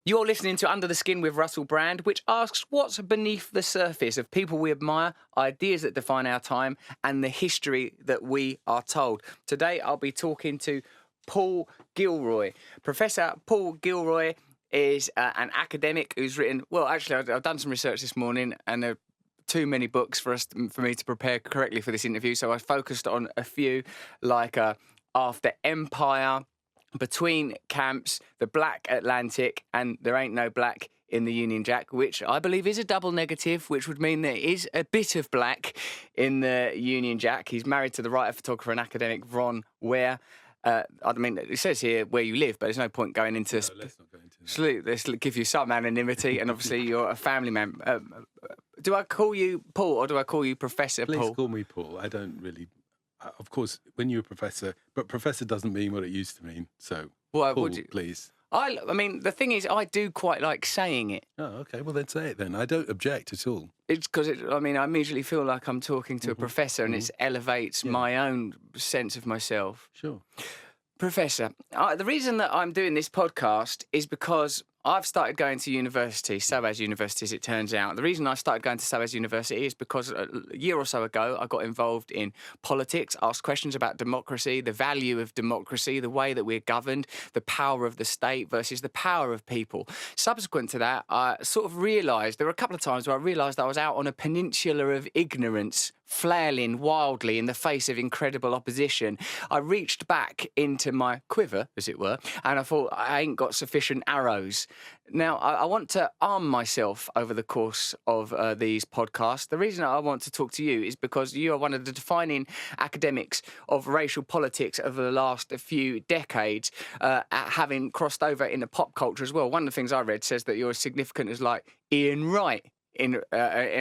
You're listening to Under the Skin with Russell Brand, which asks what's beneath the surface of people we admire, ideas that define our time, and the history that we are told. Today, I'll be talking to Paul Gilroy. Professor Paul Gilroy is an academic who's written, well, actually, I've done some research this morning, and there are too many books for me to prepare correctly for this interview, so I focused on a few, like After Empire, Between Camps, The Black Atlantic, and There Ain't No Black in the Union Jack, which I believe is a double negative, which would mean there is a bit of black in the Union Jack. He's married to the writer, photographer and academic Ron Ware. I mean, it says here where you live, but there's no point going into... No, let's not go into that. Let's give you some anonymity, and obviously you're a family man. Do I call you Paul or do I call you Professor Paul? Please call me Paul. I don't really... Of course, when you're a professor, but professor doesn't mean what it used to mean. So, Well, Paul, would you... please. I mean, the thing is, I do quite like saying it. Oh, okay. Well, then say it then. I don't object at all. It's because, I mean, I immediately feel like I'm talking to a professor, and it elevates my own sense of myself. Sure. Professor, the reason that I'm doing this podcast is because I've started going to university, SOAS University as it turns out. The reason I started going to SOAS University is because a year or so ago I got involved in politics, asked questions about democracy, the value of democracy, the way that we're governed, the power of the state versus the power of people. Subsequent to that, I sort of realised, there were a couple of times where I realised I was out on a peninsula of ignorance, flailing wildly in the face of incredible opposition. I reached back into my quiver, as it were, and I thought, I ain't got sufficient arrows. Now, I want to arm myself over the course of these podcasts. The reason I want to talk to you is because you are one of the defining academics of racial politics over the last few decades, having crossed over into pop culture as well. One of the things I read says that you're as significant as, like, Ian Wright in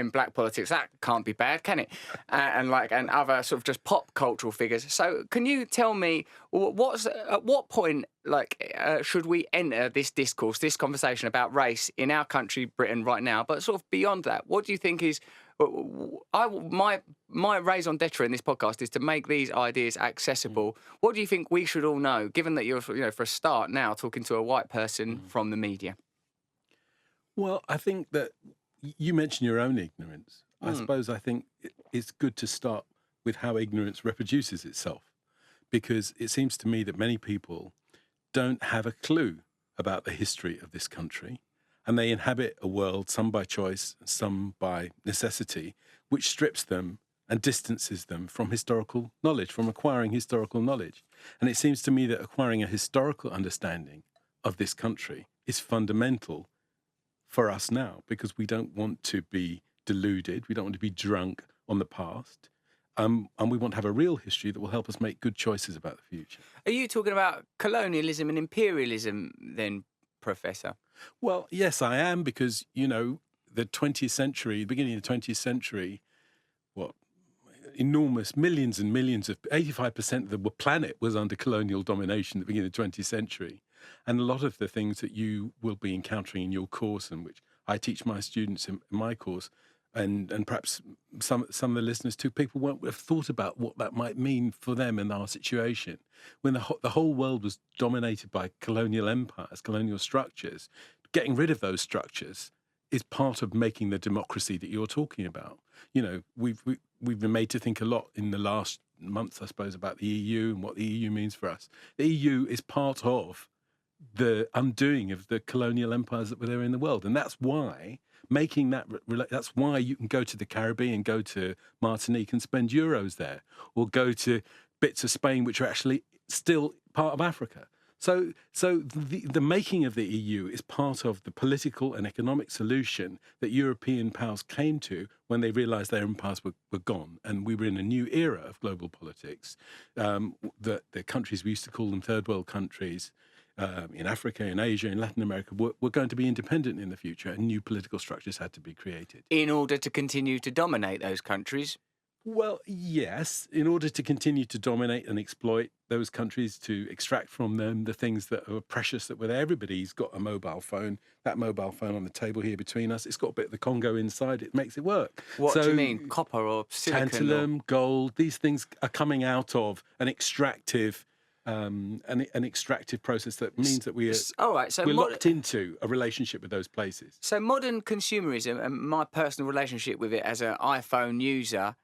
black politics. That can't be bad, can it? And other sort of just pop cultural figures. So can you tell me at what point should we enter this discourse, this conversation about race in our country, Britain, right now? But sort of beyond that, what do you think is my raison d'etre in this podcast is to make these ideas accessible. What do you think we should all know, given that you're, for a start now talking to a white person from the media? Well, I think that you mentioned your own ignorance. I suppose I think it's good to start with how ignorance reproduces itself, because it seems to me that many people don't have a clue about the history of this country, and they inhabit a world, some by choice, some by necessity, which strips them and distances them from historical knowledge, from acquiring historical knowledge. And it seems to me that acquiring a historical understanding of this country is fundamental for us now, because we don't want to be deluded, we don't want to be drunk on the past, and we want to have a real history that will help us make good choices about the future. Are you talking about colonialism and imperialism then, Professor? Well, yes, I am, because, the 20th century, the beginning of the 20th century, enormous millions and millions of 85% of the planet was under colonial domination at the beginning of the 20th century. And a lot of the things that you will be encountering in your course, and which I teach my students in my course, and perhaps some of the listeners too, people won't have thought about what that might mean for them in our situation. When the whole world was dominated by colonial empires, colonial structures, getting rid of those structures is part of making the democracy that you're talking about. We've been made to think a lot in the last months, I suppose, about the EU and what the EU means for us. The EU is part of the undoing of the colonial empires that were there in the world. And that's why that's why you can go to the Caribbean, go to Martinique and spend euros there, or go to bits of Spain which are actually still part of Africa. So the making of the EU is part of the political and economic solution that European powers came to when they realised their empires were gone, and we were in a new era of global politics. The countries we used to call them third world countries, in Africa, in Asia, in Latin America, were going to be independent in the future, and new political structures had to be created. In order to continue to dominate those countries? Well, yes, in order to continue to dominate and exploit those countries, to extract from them the things that are precious that were there. Everybody's got a mobile phone. That mobile phone on the table here between us, it's got a bit of the Congo inside. It makes it work. What do you mean? Copper or silicon? Tantalum, gold, these things are coming out of an extractive an extractive process that means that we're locked into a relationship with those places. So modern consumerism, and my personal relationship with it as an iPhone user,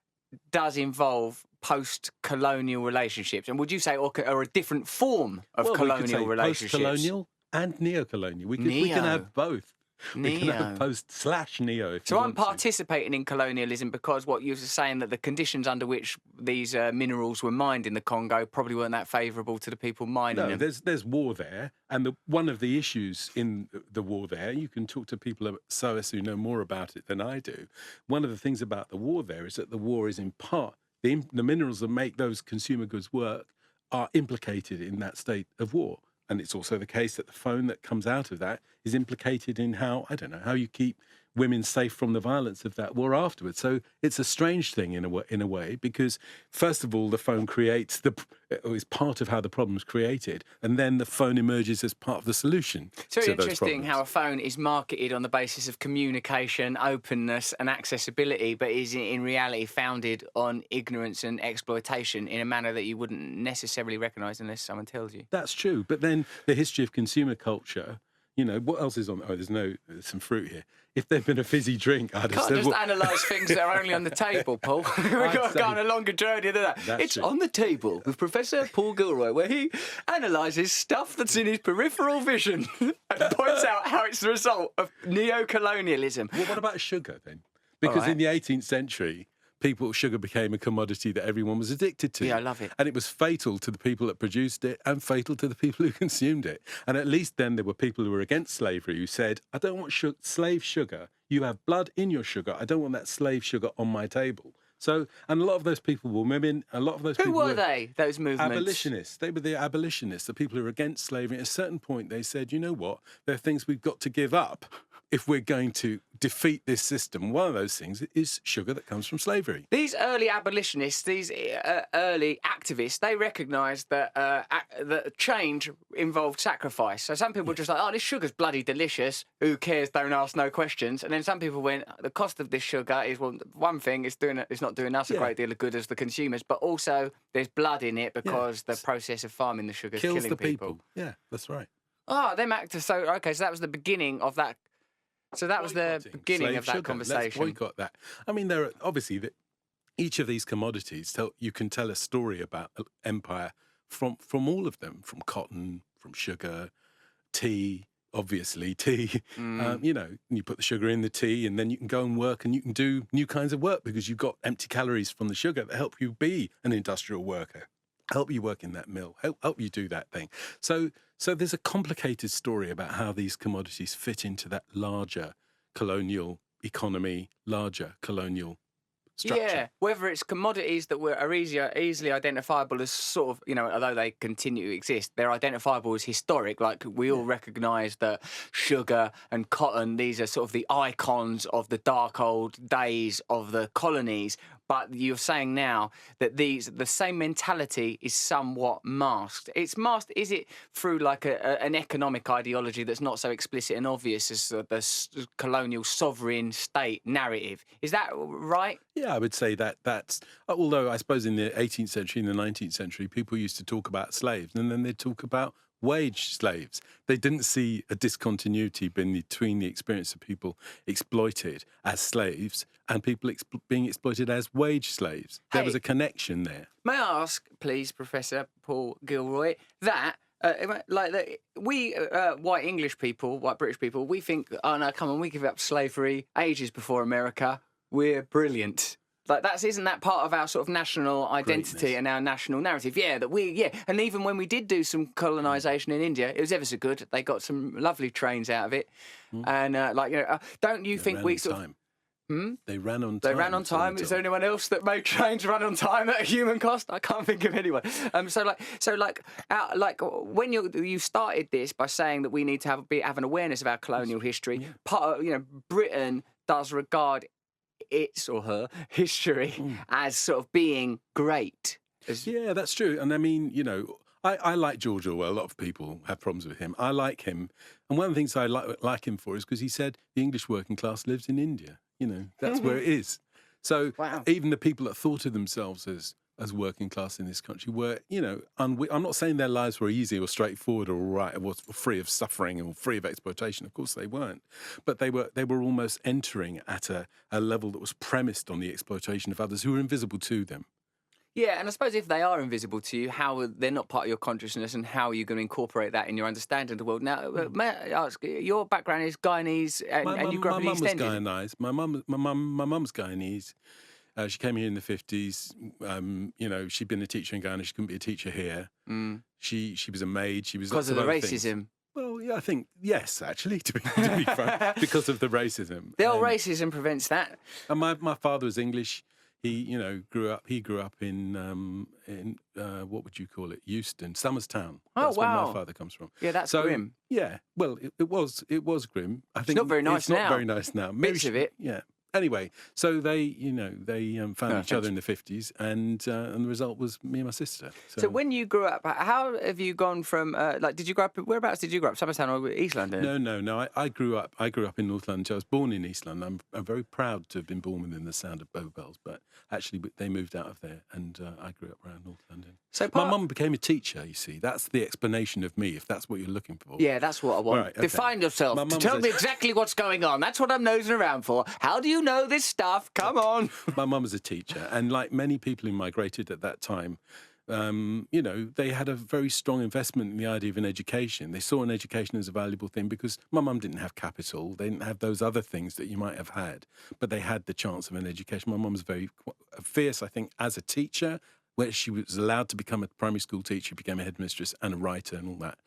does involve post-colonial relationships. And would you say, or a different form of colonial relationships? Post-colonial and neo-colonial. We can have both. We can have post/neo. So I'm participating in colonialism because what you were saying, that the conditions under which these minerals were mined in the Congo probably weren't that favourable to the people mining them. No, there's war there, and one of the issues in the war there, you can talk to people at SOAS who know more about it than I do. One of the things about the war there is that the war is in part, the minerals that make those consumer goods work are implicated in that state of war. And it's also the case that the phone that comes out of that is implicated in how you keep women safe from the violence of that war afterwards. So it's a strange thing in a way, because first of all, the phone is part of how the problem's created, and then the phone emerges as part of the solution. It's very interesting how a phone is marketed on the basis of communication, openness and accessibility, but is in reality founded on ignorance and exploitation in a manner that you wouldn't necessarily recognise unless someone tells you. That's true. But then the history of consumer culture, what else is on? Oh, there's some fruit here. If there'd been a fizzy drink, I'd have said... You can't just analyse things that are only on the table, Paul. We've got to go on a longer journey than that. It's true. On the Table with Professor Paul Gilroy, where he analyses stuff that's in his peripheral vision and points out how it's the result of neo-colonialism. Well, what about sugar, then? Because in the 18th century, sugar became a commodity that everyone was addicted to. Yeah, I love it. And it was fatal to the people that produced it and fatal to the people who consumed it. And at least then there were people who were against slavery who said, I don't want slave sugar. You have blood in your sugar. I don't want that slave sugar on my table. So, and a lot of those people were women. A lot of those people were they, those movements? Abolitionists. They were the abolitionists, the people who were against slavery. At a certain point, they said, you know what? There are things we've got to give up if we're going to defeat this system. One of those things is sugar that comes from slavery. These early abolitionists, these early activists, they recognised that that change involved sacrifice. So some people were just like, oh, this sugar's bloody delicious. Who cares? Don't ask no questions. And then some people went, the cost of this sugar is, well, one thing, it's not doing us a great deal of good as the consumers, but also there's blood in it because the process of farming the sugar is killing the people. Yeah, that's right. Oh, them actors. So that was the beginning of that. So that was the beginning of that conversation. Let's boycott that. I mean, there are obviously each of these commodities you can tell a story about empire from all of them, from cotton, from sugar, tea. Obviously, tea. You put the sugar in the tea, and then you can go and work, and you can do new kinds of work because you've got empty calories from the sugar that help you be an industrial worker, help you work in that mill, help you do that thing. So there's a complicated story about how these commodities fit into that larger colonial economy, larger colonial structure. Yeah, whether it's commodities that are easily identifiable as sort of, although they continue to exist, they're identifiable as historic. Like we all recognise that sugar and cotton, these are sort of the icons of the dark old days of the colonies. But you're saying now that the same mentality is somewhat masked. It's masked, is it through like an economic ideology that's not so explicit and obvious as the colonial sovereign state narrative? Is that right? Yeah, I would say that's, although I suppose in the 18th century, in the 19th century, people used to talk about slaves, and then they'd talk about wage slaves. They didn't see a discontinuity between the experience of people exploited as slaves and people being exploited as wage slaves. There was a connection there. May I ask, please, Professor Paul Gilroy, that we white English people, white British people, we think, oh no, come on, we give up slavery ages before America. We're brilliant. Like isn't that part of our sort of national identity Greatness. And our national narrative? Yeah, and even when we did do some colonisation in India, it was ever so good. They got some lovely trains out of it, and don't you think we sort of? They ran on time. They ran on time. Is there anyone else that made trains run on time at a human cost? I can't think of anyone. When you started this by saying that we need to have an awareness of our colonial history. Part of, Britain does regard its or her history as sort of being great. Yeah, that's true. And I mean, I like George Orwell. A lot of people have problems with him. I like him. And one of the things I like him for is because he said the English working class lives in India. That's where it is. So even the people that thought of themselves as as working class in this country were, I'm not saying their lives were easy or straightforward or right or free of suffering or free of exploitation. Of course they weren't, but they were almost entering at a level that was premised on the exploitation of others who were invisible to them. Yeah, and I suppose if they are invisible to you, how they're not part of your consciousness, and how are you going to incorporate that in your understanding of the world? Now, may I ask, your background is Guyanese, and you grew up in the East End. My mum was Guyanese. My mum's Guyanese. She came here in the 50s. She'd been a teacher in Guyana. She couldn't be a teacher here. She was a maid. She was because of the racism. Things. Well, yeah, I think yes, actually, to be frank, because of the racism. The old racism prevents that. And my father was English. He, grew up in what would you call it? Euston, Somerstown. That's where my father comes from. Yeah, that's grim. Yeah, well, it was grim. I think it's not very nice now. Not very nice now. Bits of it. Yeah. Anyway, so they found each other in the 50s, and the result was me and my sister. So when you grew up, how have you gone from did you grow up? Whereabouts did you grow up? Somerstown or East London? No. I grew up in North London. So I was born in East London. I'm very proud to have been born within the sound of Bow Bells, but actually they moved out of there, and I grew up around North London. So my mum became a teacher. You see, that's the explanation of me. If that's what you're looking for. Yeah, that's what I want. Right, okay. Define yourself. Tell me exactly what's going on. That's what I'm nosing around for. How do you know this stuff? Come on. My mum was a teacher, and like many people who migrated at that time, they had a very strong investment in the idea of an education. They saw an education as a valuable thing because my mum didn't have capital. They didn't have those other things that you might have had, but they had the chance of an education. My mum was very fierce, I think, as a teacher, where she was allowed to become a primary school teacher, became a headmistress and a writer and all that.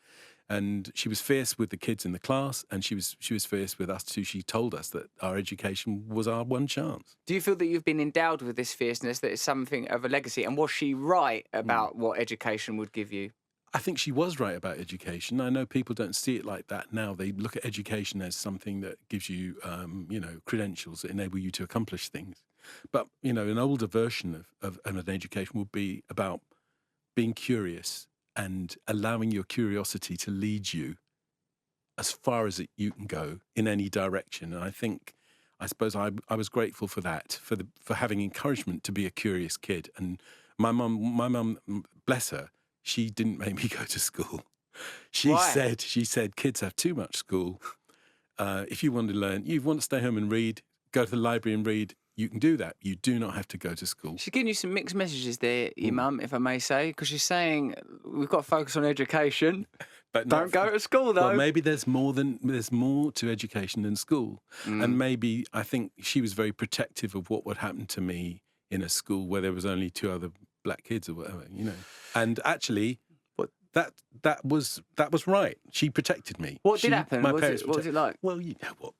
And she was fierce with the kids in the class, and she was fierce with us too. She told us that our education was our one chance. Do you feel that you've been endowed with this fierceness, that it's something of a legacy? And was she right about what education would give you? I think she was right about education. I know people don't see it like that now. They look at education as something that gives you, credentials that enable you to accomplish things. But, an older version of an education would be about being curious and allowing your curiosity to lead you as far as you can go in any direction. And I suppose I was grateful for that, for having encouragement to be a curious kid. And my mum, bless her, she didn't make me go to school. She said, kids have too much school. If you want to learn, you want to stay home and read, go to the library and read, you can do that. You do not have to go to school. She's giving you some mixed messages there, your mum, if I may say, because she's saying we've got to focus on education, but don't go to school, though. Well, maybe there's more to education than school, and maybe I think she was very protective of what would happen to me in a school where there was only 2 other black kids or whatever, And actually, that was right. She protected me. What did happen? What was it like? Well, you know what.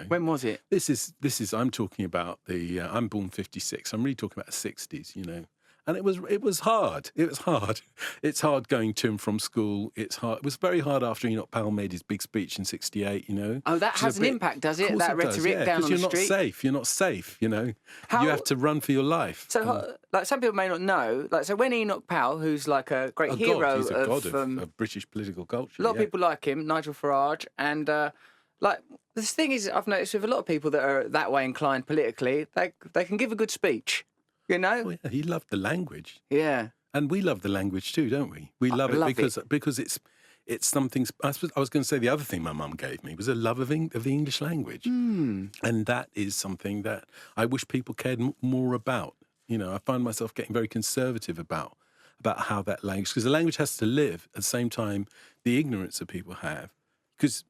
When was it? This is. I'm talking about I'm born 56. I'm really talking about the 60s. And it was hard. It was hard. It's hard going to and from school. It's hard. It was very hard after Enoch Powell made his big speech in '68. Oh, that has an impact, does it? That rhetoric down on the street. You're not safe. You have to run for your life. So, some people may not know. So when Enoch Powell, who's like a great hero he's a god of British political culture. A lot of people like him, Nigel Farage, and this thing is, I've noticed with a lot of people that are that way inclined politically, they can give a good speech. Well, yeah, he loved the language. Yeah. And we love the language too, don't we? We love it because it's something. I was going to say the other thing my mum gave me was a love of the English language. And that is something that I wish people cared more about. I find myself getting very conservative about how that language, because the language has to live at the same time the ignorance that people have. Because,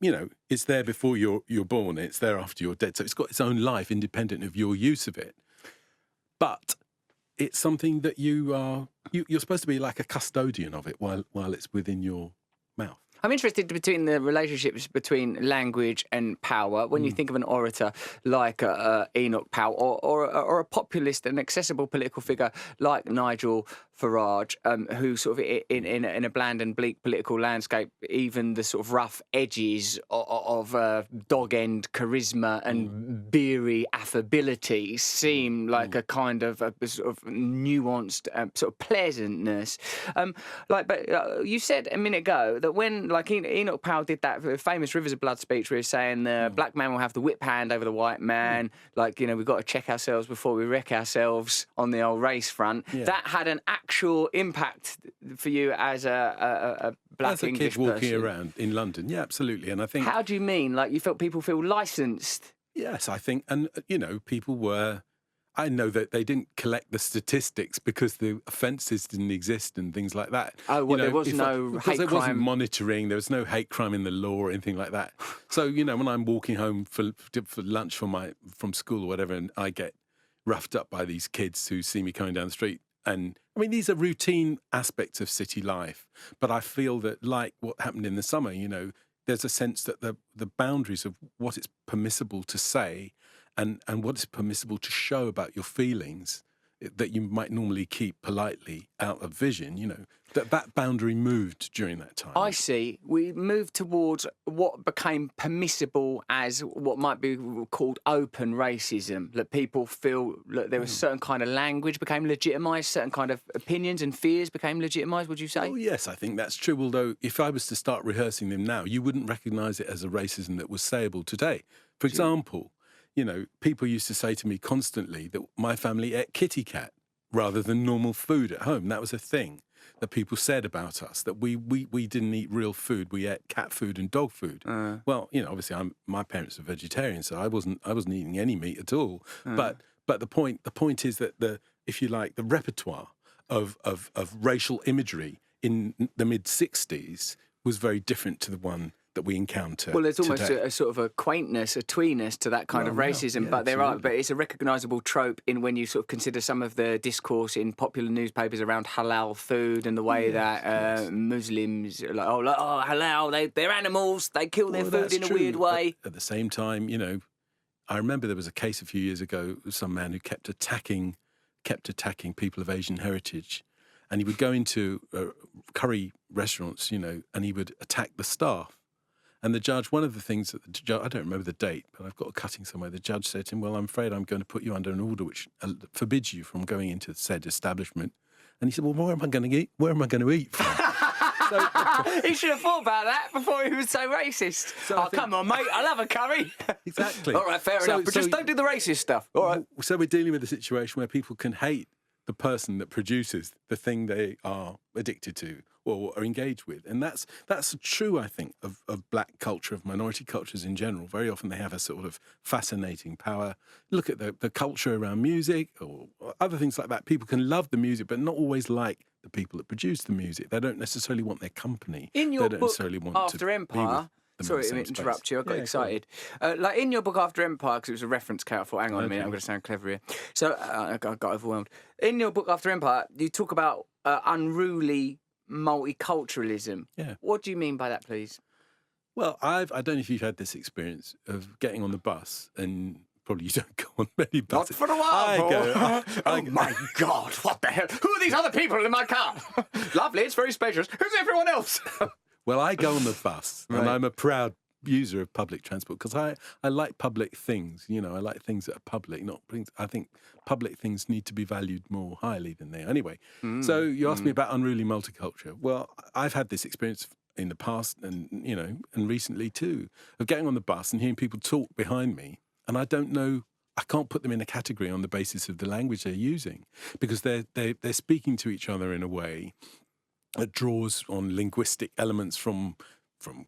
it's there before you're born, it's there after you're dead. So it's got its own life independent of your use of it. But it's something that you're supposed to be like a custodian of it while it's within your mouth. I'm interested between the relationships between language and power. When you think of an orator like Enoch Powell, or a populist and accessible political figure like Nigel Farage, who sort of in a bland and bleak political landscape, even the sort of rough edges of dog-end charisma and beery affability seem like a kind of a sort of nuanced sort of pleasantness. But you said a minute ago that when like Enoch Powell did that famous Rivers of Blood speech where he's saying the black man will have the whip hand over the white man. Like, you know, we've got to check ourselves before we wreck ourselves on the old race front. Yeah. That had an actual impact for you as a black As a English kid walking person. around in London. Yeah, absolutely. And I think... How do you mean? Like, you felt people feel licensed? Yes, I think, and, you know, people were... I know that they didn't collect the statistics because the offences didn't exist and things like that. Oh, well, you know, there was no hate crime. There wasn't monitoring, there was no hate crime in the law or anything like that. So, you know, when I'm walking home for lunch from school or whatever, and I get roughed up by these kids who see me coming down the street, and I mean, these are routine aspects of city life, but I feel that, like what happened in the summer, you know, there's a sense that the boundaries of what it's permissible to say and what is permissible to show about your feelings that you might normally keep politely out of vision, you know, that boundary moved during that time. I see. We moved towards what became permissible as what might be called open racism, that people feel that there was certain kind of language became legitimised, certain kind of opinions and fears became legitimised, would you say? Oh, yes, I think that's true. Although if I was to start rehearsing them now, you wouldn't recognise it as a racism that was sayable today. For example, you know, people used to say to me constantly that my family ate kitty cat rather than normal food at home. That was a thing that people said about us, that we didn't eat real food. We ate cat food and dog food. Well, you know, obviously my parents were vegetarians, so I wasn't eating any meat at all. But the point is that if you like, the repertoire of racial imagery in the mid-60s was very different to the one that we encounter. Well, there's almost today. a sort of a quaintness, a tweeness to that kind of racism, but but it's a recognisable trope in when you sort of consider some of the discourse in popular newspapers around halal food and the way that Muslims are like, oh, halal, they're animals, they kill their food in a weird way. At the same time, you know, I remember there was a case a few years ago of some man who kept attacking people of Asian heritage. And he would go into curry restaurants, you know, and he would attack the staff. And the judge, one of the things that the judge, I don't remember the date, but I've got a cutting somewhere, the judge said to him, well, I'm afraid I'm going to put you under an order which forbids you from going into said establishment. And he said, well, where am I going to eat? Where am I going to eat from? He should have thought about that before he was so racist. So come on, mate, I'll have a curry. Exactly. All right, fair enough, but just don't do the racist stuff. All right. So we're dealing with a situation where people can hate the person that produces the thing they are addicted to or are engaged with. And that's true, I think, of black culture, of minority cultures in general. Very often they have a sort of fascinating power. Look at the culture around music or other things like that. People can love the music, but not always like the people that produce the music. They don't necessarily want their company. In your they don't book, necessarily want After to Empire... Sorry to interrupt you, I got excited. Like in your book After Empire, because it was a reference, Kate, I thought, hang on a minute, I'm going to sound clever here. So I got overwhelmed. In your book After Empire, you talk about unruly multiculturalism. Yeah. What do you mean by that, please? Well, I don't know if you've had this experience of getting on the bus and... Probably you don't go on many buses. Not for a while. Oh my God, what the hell? Who are these other people in my car? Lovely, it's very spacious. Who's everyone else? Well, I go on the bus, and I'm a proud user of public transport because I like public things. You know, I like things that are public, not things. I think public things need to be valued more highly than they are. Anyway, so you asked me about unruly multiculture. Well, I've had this experience in the past and, you know, and recently too, of getting on the bus and hearing people talk behind me. And I don't know, I can't put them in a category on the basis of the language they're using because they're speaking to each other in a way that draws on linguistic elements from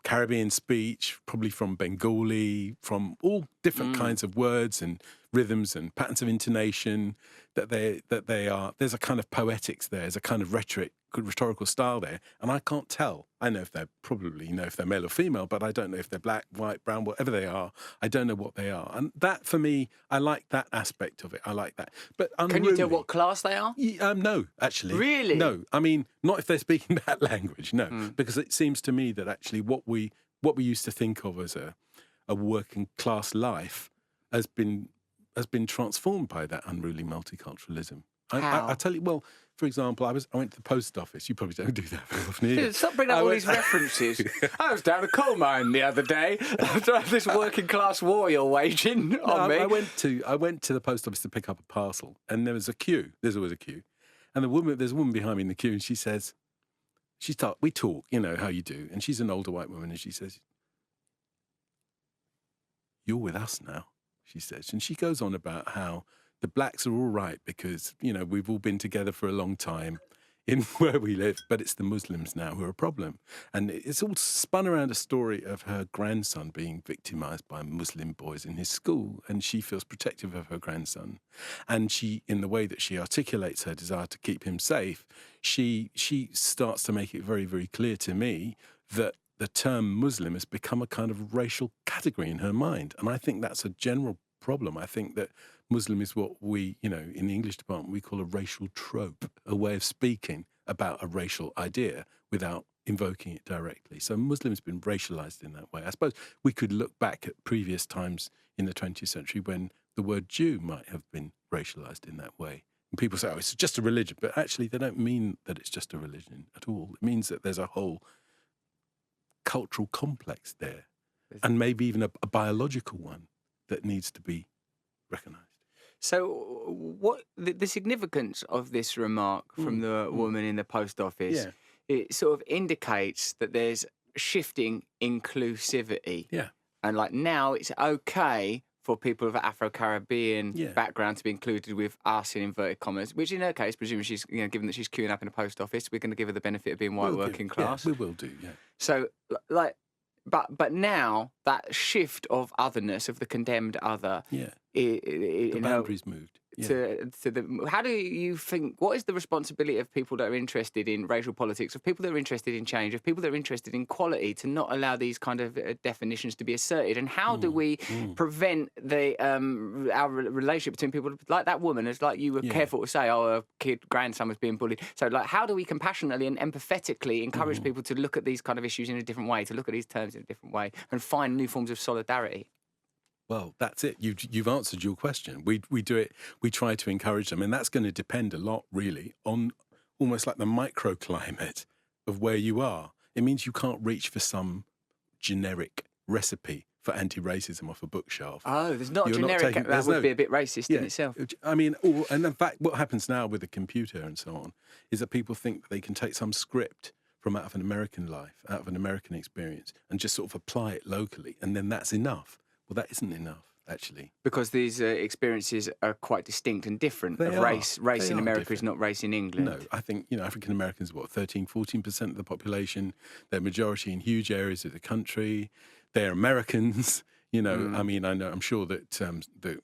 Caribbean speech, probably from Bengali, from all different kinds of words and rhythms and patterns of intonation that they are. There's a kind of poetics there, there's a kind of rhetorical style there, and I can't tell. I know if they're male or female, but I don't know if they're black, white, brown, whatever they are. I don't know what they are, and that for me, I like that aspect of it. I like that. But unruly, can you tell what class they are? No, actually, really, no. I mean, not if they're speaking that language. No, because it seems to me that actually what we used to think of as a working class life has been transformed by that unruly multiculturalism. How? I tell you, well, for example, I went to the post office. You probably don't do that very often either. Stop bringing up all these references. I was down a coal mine the other day after this working class war you're waging on me. I went to the post office to pick up a parcel, and there was a queue. There's always a queue, and there's a woman behind me in the queue, and she says, we talk, you know, how you do. And she's an older white woman, and she says, "You're with us now," she says. And she goes on about how the blacks are all right because, you know, we've all been together for a long time in where we live, but it's the Muslims now who are a problem. And it's all spun around a story of her grandson being victimized by Muslim boys in his school, and she feels protective of her grandson. And she, in the way that she articulates her desire to keep him safe, she starts to make it very, very clear to me that the term Muslim has become a kind of racial category in her mind. And I think that's a general problem. I think that Muslim is what we, you know, in the English department, we call a racial trope, a way of speaking about a racial idea without invoking it directly. So Muslim's been racialized in that way. I suppose we could look back at previous times in the 20th century when the word Jew might have been racialized in that way. And people say, oh, it's just a religion. But actually, they don't mean that it's just a religion at all. It means that there's a whole cultural complex there, and maybe even a biological one that needs to be recognised. So, what the significance of this remark from the woman in the post office? Yeah. It sort of indicates that there's shifting inclusivity. Yeah. And like now, it's okay for people of Afro-Caribbean Yeah. background to be included with us in inverted commas, which in her case, presumably she's, you know, given that she's queuing up in a post office, we're going to give her the benefit of being white working class. Yeah, we will do. Yeah. So, like, but now that shift of otherness, of the condemned other, Yeah. the boundaries moved. Yeah. to the. How do you think? What is the responsibility of people that are interested in racial politics, of people that are interested in change, of people that are interested in equality, to not allow these kind of definitions to be asserted? And how do we prevent the our relationship between people like that woman, as like you were careful to say, oh, a grandson was being bullied. So, like, how do we compassionately and empathetically encourage people to look at these kind of issues in a different way, to look at these terms in a different way, and find new forms of solidarity? Well, that's it. You've answered your question. We do it. We try to encourage them, and that's going to depend a lot, really, on almost like the microclimate of where you are. It means you can't reach for some generic recipe for anti-racism off a bookshelf. Oh, there's not generic. That would be a bit racist in itself. I mean, and in fact, what happens now with the computer and so on is that people think that they can take some script from out of an American life, out of an American experience, and just sort of apply it locally, and then that's enough. Well, that isn't enough, actually. Because these experiences are quite distinct and different. Race in America is not race in England. No, I think, you know, African Americans, 13, 14% of the population. They're majority in huge areas of the country. They're Americans. You know, I mean, I'm sure that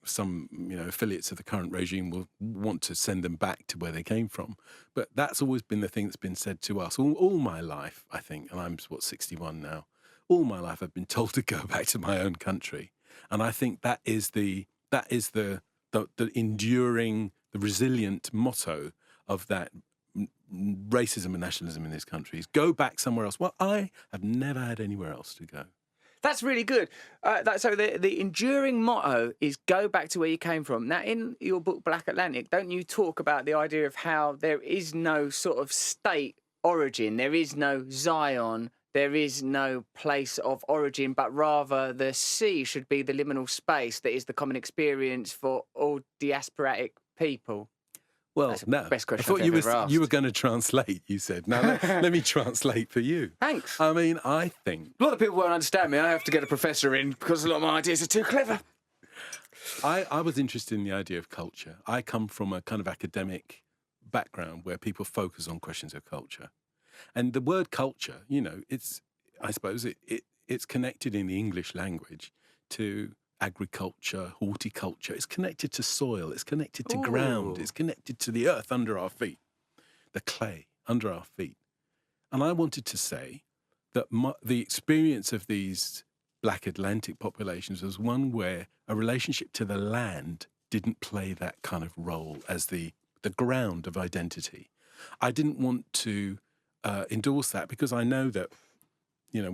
some, you know, affiliates of the current regime will want to send them back to where they came from. But that's always been the thing that's been said to us all my life, I think, and I'm, 61 now. All my life I've been told to go back to my own country. And I think that is the enduring, the resilient motto of that racism and nationalism in this country is go back somewhere else. Well, I have never had anywhere else to go. That's really good. So the enduring motto is go back to where you came from. Now, in your book, Black Atlantic, don't you talk about the idea of how there is no sort of state origin, there is no Zion, there is no place of origin, but rather the sea should be the liminal space that is the common experience for all diasporic people? Well, That's the no. best question I thought I've ever asked. you were going to translate, you said. Now, let me translate for you. Thanks. I mean, I think... A lot of people won't understand me. I have to get a professor in because a lot of my ideas are too clever. I was interested in the idea of culture. I come from a kind of academic background where people focus on questions of culture. And the word culture, you know, I suppose it's connected in the English language to agriculture, horticulture. It's connected to soil. It's connected to ground. It's connected to the earth under our feet, the clay under our feet. And I wanted to say that the experience of these Black Atlantic populations was one where a relationship to the land didn't play that kind of role as the ground of identity. I didn't want to endorse that because I know that, you know,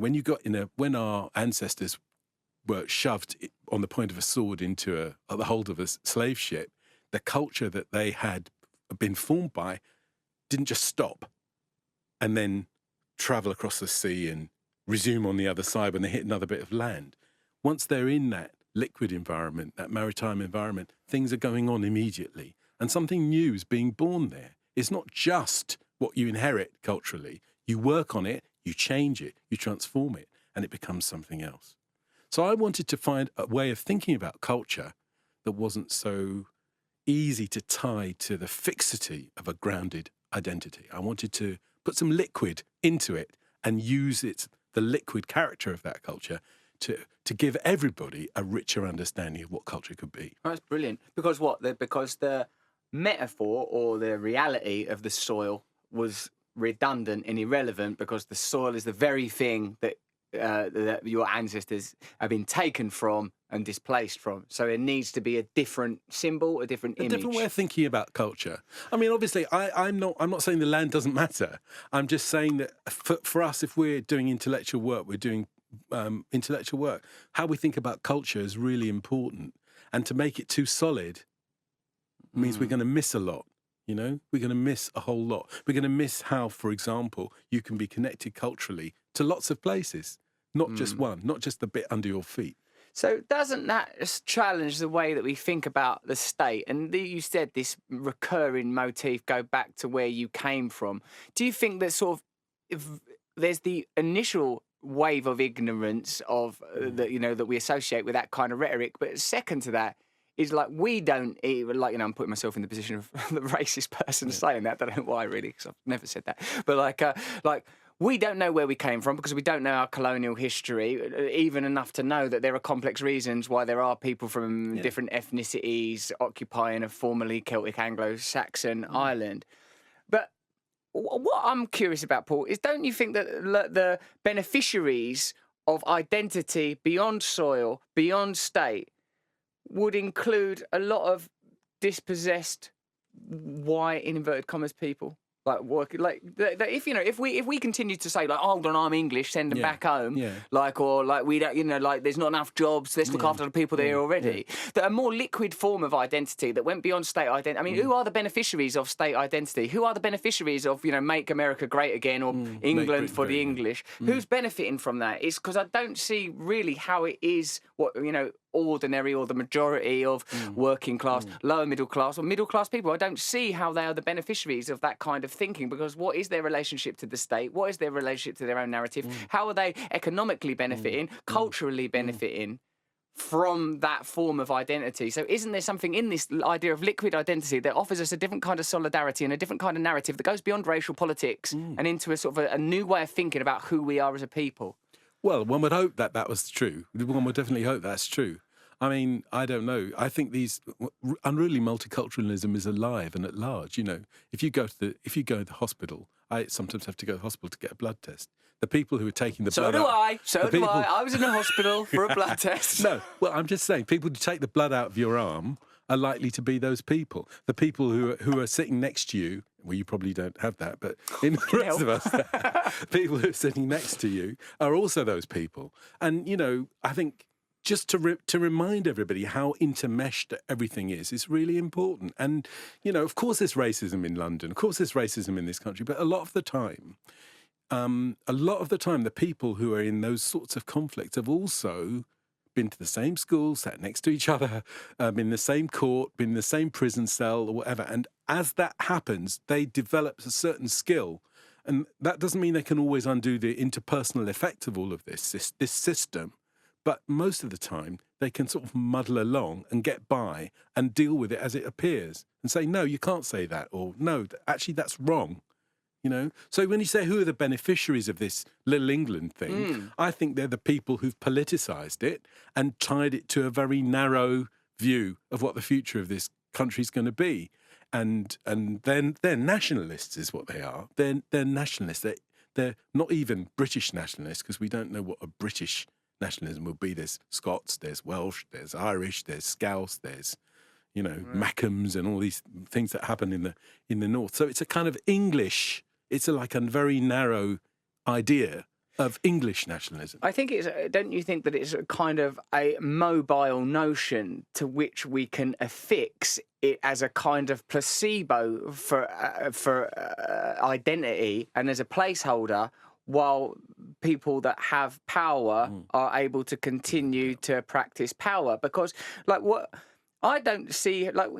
when our ancestors were shoved on the point of a sword into the hold of a slave ship, the culture that they had been formed by didn't just stop and then travel across the sea and resume on the other side when they hit another bit of land. Once they're in that liquid environment, that maritime environment, things are going on immediately. And something new is being born there. It's not just what you inherit culturally. You work on it, you change it, you transform it, and it becomes something else. So I wanted to find a way of thinking about culture that wasn't so easy to tie to the fixity of a grounded identity. I wanted to put some liquid into it and use the liquid character of that culture to give everybody a richer understanding of what culture could be. Oh, that's brilliant. Because what? Because the metaphor or the reality of the soil was redundant and irrelevant, because the soil is the very thing that your ancestors have been taken from and displaced from. So it needs to be a different symbol, a different image. A different way of thinking about culture. I mean, obviously, I'm not saying the land doesn't matter. I'm just saying that for us, if we're doing intellectual work, we're doing intellectual work. How we think about culture is really important. And to make it too solid means we're going to miss a lot. You know, we're going to miss a whole lot. We're going to miss how, for example, you can be connected culturally to lots of places, not just one, not just the bit under your feet. So doesn't that challenge the way that we think about the state? And you said this recurring motif, go back to where you came from. Do you think that sort of if there's the initial wave of ignorance of that, you know, that we associate with that kind of rhetoric, but second to that is like we don't even, like, you know, I'm putting myself in the position of the racist person saying that. I don't know why really, because I've never said that. But like we don't know where we came from because we don't know our colonial history, even enough to know that there are complex reasons why there are people from different ethnicities occupying a formerly Celtic Anglo-Saxon island. But what I'm curious about, Paul, is don't you think that the beneficiaries of identity beyond soil, beyond state, would include a lot of dispossessed white, in inverted commas, people? Like working, like if you know, if we continue to say like, hold on, I'm English, send them back home, like, or like we don't, you know, like there's not enough jobs, let's look after the people there already. That a more liquid form of identity that went beyond state identity. I mean, who are the beneficiaries of state identity? Who are the beneficiaries of, you know, Make America Great Again or England for the English? Who's benefiting from that? It's because I don't see really how it is what, you know, ordinary or the majority of working class, lower middle class or middle class people. I don't see how they are the beneficiaries of that kind of thinking, because what is their relationship to the state? What is their relationship to their own narrative? How are they economically benefiting, culturally benefiting from that form of identity? So isn't there something in this idea of liquid identity that offers us a different kind of solidarity and a different kind of narrative that goes beyond racial politics and into a sort of a new way of thinking about who we are as a people? Well, one would hope that was true. One would definitely hope that's true. I mean, I don't know. I think these unruly multiculturalism is alive and at large. You know, if you go to the hospital, I sometimes have to go to the hospital to get a blood test. The people who are taking the blood out... So do I. I was in a hospital for a blood test. No, well, I'm just saying, people who take the blood out of your arm are likely to be those people. The people who are sitting next to you, well, you probably don't have that, but in the rest of us, people who are sitting next to you are also those people. And, you know, I think just to remind everybody how intermeshed everything is really important. And, you know, of course there's racism in London, of course there's racism in this country, but a lot of the time, the people who are in those sorts of conflicts have also been to the same school, sat next to each other, been in the same court, been in the same prison cell or whatever. And as that happens, they develop a certain skill. And that doesn't mean they can always undo the interpersonal effect of all of this system. But most of the time, they can sort of muddle along and get by and deal with it as it appears and say, no, you can't say that, or no, actually, that's wrong. You know, so when you say who are the beneficiaries of this Little England thing, I think they're the people who've politicised it and tied it to a very narrow view of what the future of this country's going to be. And then they're nationalists is what they are. They're nationalists. They're not even British nationalists, because we don't know what a British nationalism will be. There's Scots, there's Welsh, there's Irish, there's Scouse, there's, you know, Mackhams and all these things that happen in the north. So it's a kind of English. It's like a very narrow idea of English nationalism. I think it's, don't you think that it's a kind of a mobile notion to which we can affix it as a kind of placebo for identity and as a placeholder, while people that have power are able to continue to practice power? Because, like, what I don't see, like,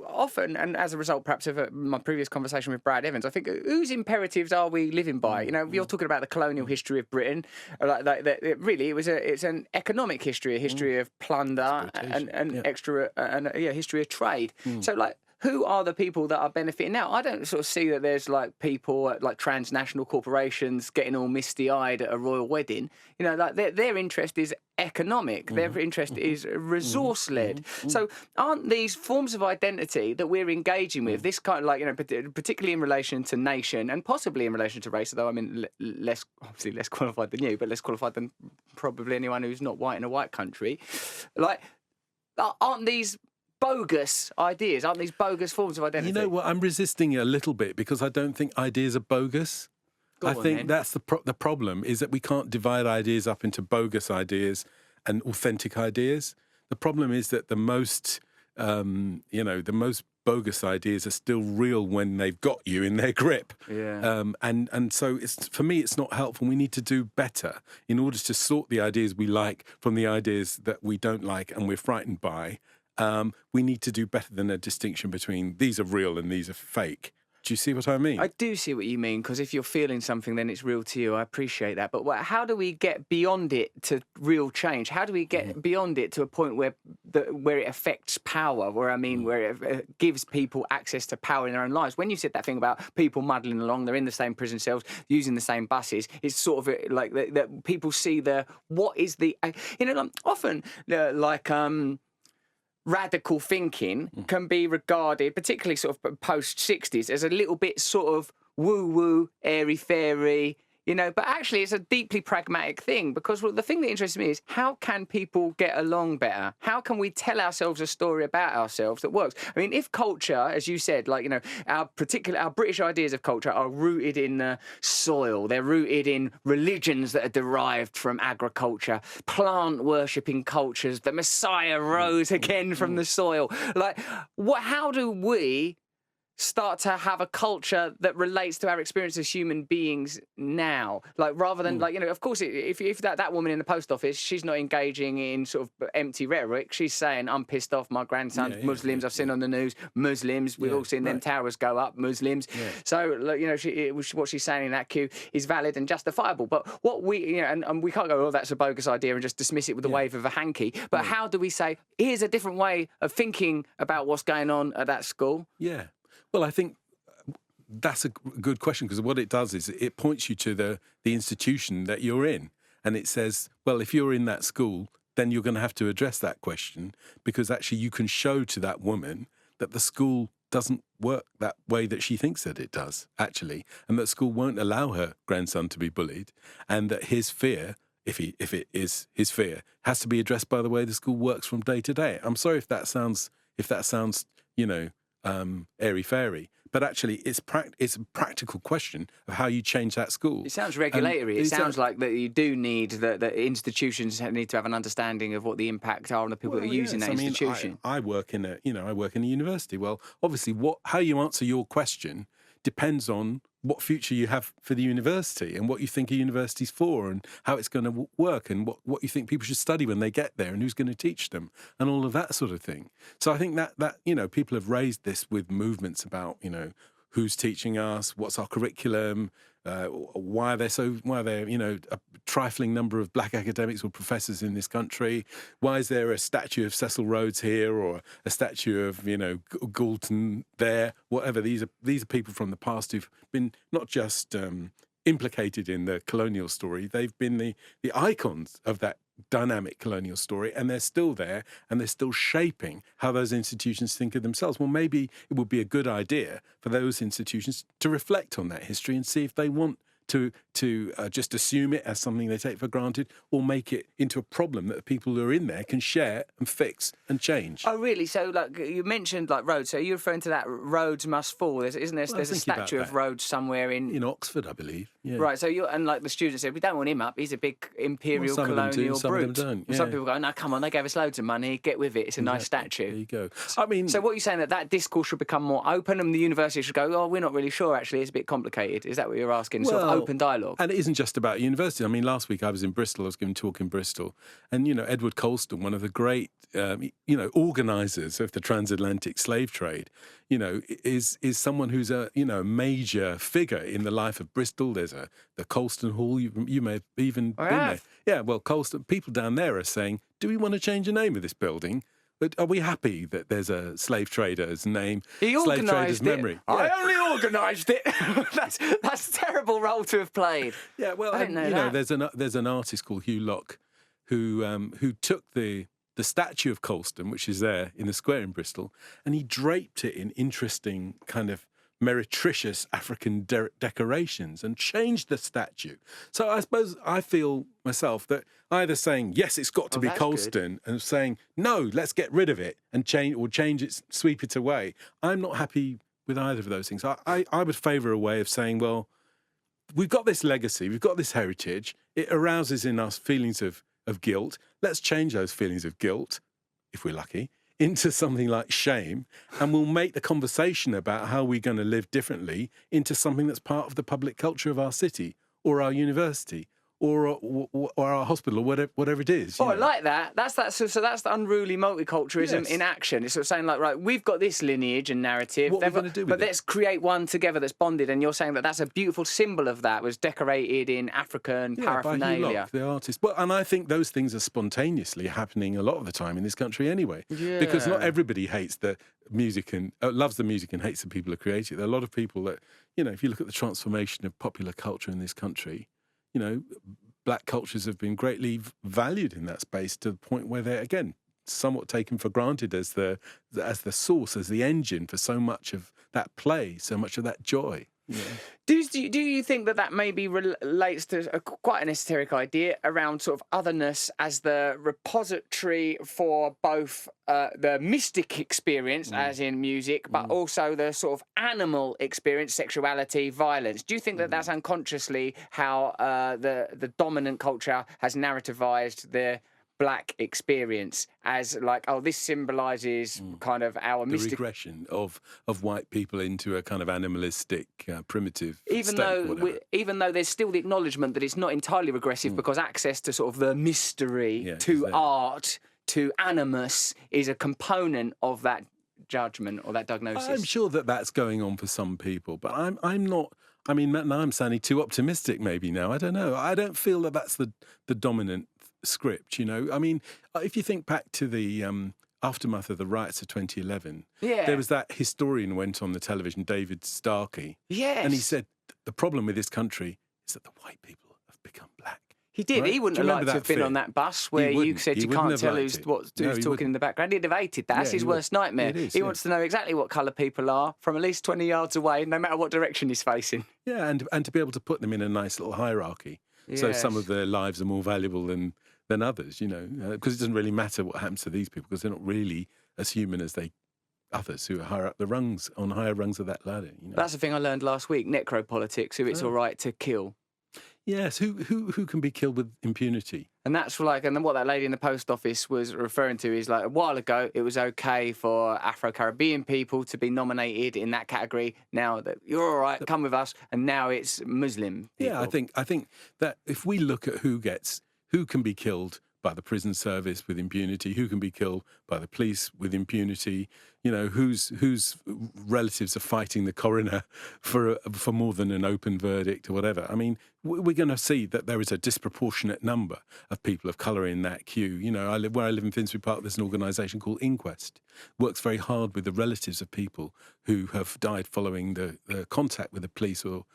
often, and as a result, perhaps, of my previous conversation with Brad Evans, I think, whose imperatives are we living by? You're talking about the colonial history of Britain, really, it's an economic history, a history of plunder and history of trade. So, like, who are the people that are benefiting now? I don't sort of see that there's like people at like transnational corporations getting all misty-eyed at a royal wedding. Like their interest is economic. Their interest is resource-led. So aren't these forms of identity that we're engaging with, this kind of like, particularly in relation to nation and possibly in relation to race, although I'm less qualified than you, but less qualified than probably anyone who's not white in a white country, like, aren't these bogus ideas? Aren't these bogus forms of identity? You know what? I'm resisting it a little bit because I don't think ideas are bogus. I think that's the problem, is that we can't divide ideas up into bogus ideas and authentic ideas. The problem is that the most bogus ideas are still real when they've got you in their grip. Yeah. And so for me, it's not helpful. We need to do better in order to sort the ideas we like from the ideas that we don't like and we're frightened by. We need to do better than a distinction between these are real and these are fake. Do you see what I mean? I do see what you mean, because if you're feeling something, then it's real to you. I appreciate that. But how do we get beyond it to real change? How do we get beyond it to a point where it affects power, where it gives people access to power in their own lives? When you said that thing about people muddling along, they're in the same prison cells, using the same buses, it's sort of like that people see often, radical thinking can be regarded, particularly sort of post-60s, as a little bit sort of woo-woo, airy-fairy, but actually it's a deeply pragmatic thing, because the thing that interests me is, how can people get along better? How can we tell ourselves a story about ourselves that works? I mean, if culture, as you said, like, our British ideas of culture are rooted in the soil, they're rooted in religions that are derived from agriculture, plant-worshipping cultures, the Messiah rose again from the soil. Like, how do we start to have a culture that relates to our experience as human beings now, like, rather than of course, if that woman in the post office, she's not engaging in sort of empty rhetoric, she's saying, I'm pissed off, my grandson's Muslims, I've seen on the news, Muslims, we've all seen them towers go up, Muslims. So what she's saying in that queue is valid and justifiable. But what we and we can't go, oh, that's a bogus idea, and just dismiss it with a wave of a hanky. But how do we say, here's a different way of thinking about what's going on at that school? Well, I think that's a good question, because what it does is it points you to the institution that you're in. And it says, well, if you're in that school, then you're going to have to address that question, because actually you can show to that woman that the school doesn't work that way that she thinks that it does, actually, and that school won't allow her grandson to be bullied, and that his fear, if it is his fear, has to be addressed by the way the school works from day to day. I'm sorry if that sounds airy-fairy, but actually it's a practical question of how you change that school. It sounds regulatory. It sounds like that you do need that institutions need to have an understanding of what the impacts are on the people that are using that institution. I work in a university. Well, obviously, how you answer your question depends on what future you have for the university and what you think a university's for and how it's going to work and what you think people should study when they get there and who's going to teach them and all of that sort of thing. So I think that people have raised this with movements about, who's teaching us, what's our curriculum, why there a trifling number of black academics or professors in this country, why is there a statue of Cecil Rhodes here or a statue of Galton there, whatever. These are people from the past who've been not just implicated in the colonial story, they've been the icons of that dynamic colonial story, and they're still there, and they're still shaping how those institutions think of themselves. Well, maybe it would be a good idea for those institutions to reflect on that history and see if they want to just assume it as something they take for granted, or make it into a problem that the people who are in there can share and fix and change. Oh, really? So, like, you mentioned, like, Rhodes. So you're referring to that Rhodes must fall. There's a statue of Rhodes somewhere in Oxford, I believe. Yeah. Right. So the students said, we don't want him up. He's a big imperial colonial brute. Some of them don't. Yeah. Some people go, no, come on, they gave us loads of money. Get with it. It's a nice statue. There you go. So what you're saying, that discourse should become more open, and the university should go, oh, we're not really sure. Actually, it's a bit complicated. Is that what you're asking? Well, open dialogue. And it isn't just about university. I mean, last week I was in Bristol. I was giving a talk in Bristol. And, Edward Colston, one of the great, organisers of the transatlantic slave trade, is someone who's a major figure in the life of Bristol. There's the Colston Hall. You may have even been there. Yeah, well, Colston, people down there are saying, do we want to change the name of this building? But are we happy that there's a slave trader's name, slave trader's memory? Yeah. I only organised it. That's a terrible role to have played. Yeah, well, I didn't know that. there's an artist called Hugh Locke who took the statue of Colston, which is there in the square in Bristol, and he draped it in interesting kind of meretricious African decorations and changed the statue. So I suppose I feel myself that either saying, yes, it's got to be Colston, and saying, no, let's get rid of it and change it, sweep it away. I'm not happy with either of those things. I would favour a way of saying, well, we've got this legacy, we've got this heritage, it arouses in us feelings of guilt. Let's change those feelings of guilt, if we're lucky, into something like shame, and we'll make the conversation about how we're going to live differently into something that's part of the public culture of our city or our university or our hospital or whatever it is. I like that. That's the unruly multiculturalism in action. It's sort of saying like, right, we've got this lineage and narrative, what are we going to do with it? Let's create one together that's bonded. And you're saying that that's a beautiful symbol of that, was decorated in African paraphernalia. By Hugh Locke, the artist. Well, and I think those things are spontaneously happening a lot of the time in this country anyway. Yeah. Because not everybody hates the music and loves the music and hates the people who create it. There are a lot of people that, if you look at the transformation of popular culture in this country, black cultures have been greatly valued in that space to the point where they're, again, somewhat taken for granted as the source, as the engine for so much of that play, so much of that joy. Yeah. Do you think that maybe relates to quite an esoteric idea around sort of otherness as the repository for both the mystic experience, as in music, but also the sort of animal experience, sexuality, violence? Do you think that that's unconsciously how the dominant culture has narrativized the black experience as like, oh, this symbolises kind of our the regression of white people into a kind of animalistic, primitive state, even though there's still the acknowledgement that it's not entirely regressive because access to sort of the mystery, to art, to animus is a component of that judgment or that diagnosis. I'm sure that that's going on for some people, but I'm not. I mean, now I'm sounding too optimistic maybe now. I don't know. I don't feel that that's the dominant script, I mean, if you think back to the aftermath of the riots of 2011, there was that historian who went on the television, David Starkey, and he said the problem with this country is that the white people have become black. He did. Right? He wouldn't have liked to have been on that bus where you said you can't tell who's talking in the background. He'd have hated that. That's his worst nightmare. He wants to know exactly what colour people are from at least 20 yards away, no matter what direction he's facing. Yeah, and to be able to put them in a nice little hierarchy. So some of their lives are more valuable than others, because it doesn't really matter what happens to these people because they're not really as human as others who are higher up the rungs, on higher rungs of that ladder. That's the thing I learned last week, necropolitics, who it's all right to kill. Yes, who can be killed with impunity. And that's like, and then what that lady in the post office was referring to is like, a while ago, it was okay for Afro-Caribbean people to be nominated in that category. Now that you're all right, come with us. And now it's Muslim people. Yeah, I think that if we look at who can be killed by the prison service with impunity, who can be killed by the police with impunity, whose relatives are fighting the coroner for more than an open verdict or whatever. I mean, we're going to see that there is a disproportionate number of people of colour in that queue. Where I live in Finsbury Park, there's an organisation called Inquest. Works very hard with the relatives of people who have died following the contact with the police or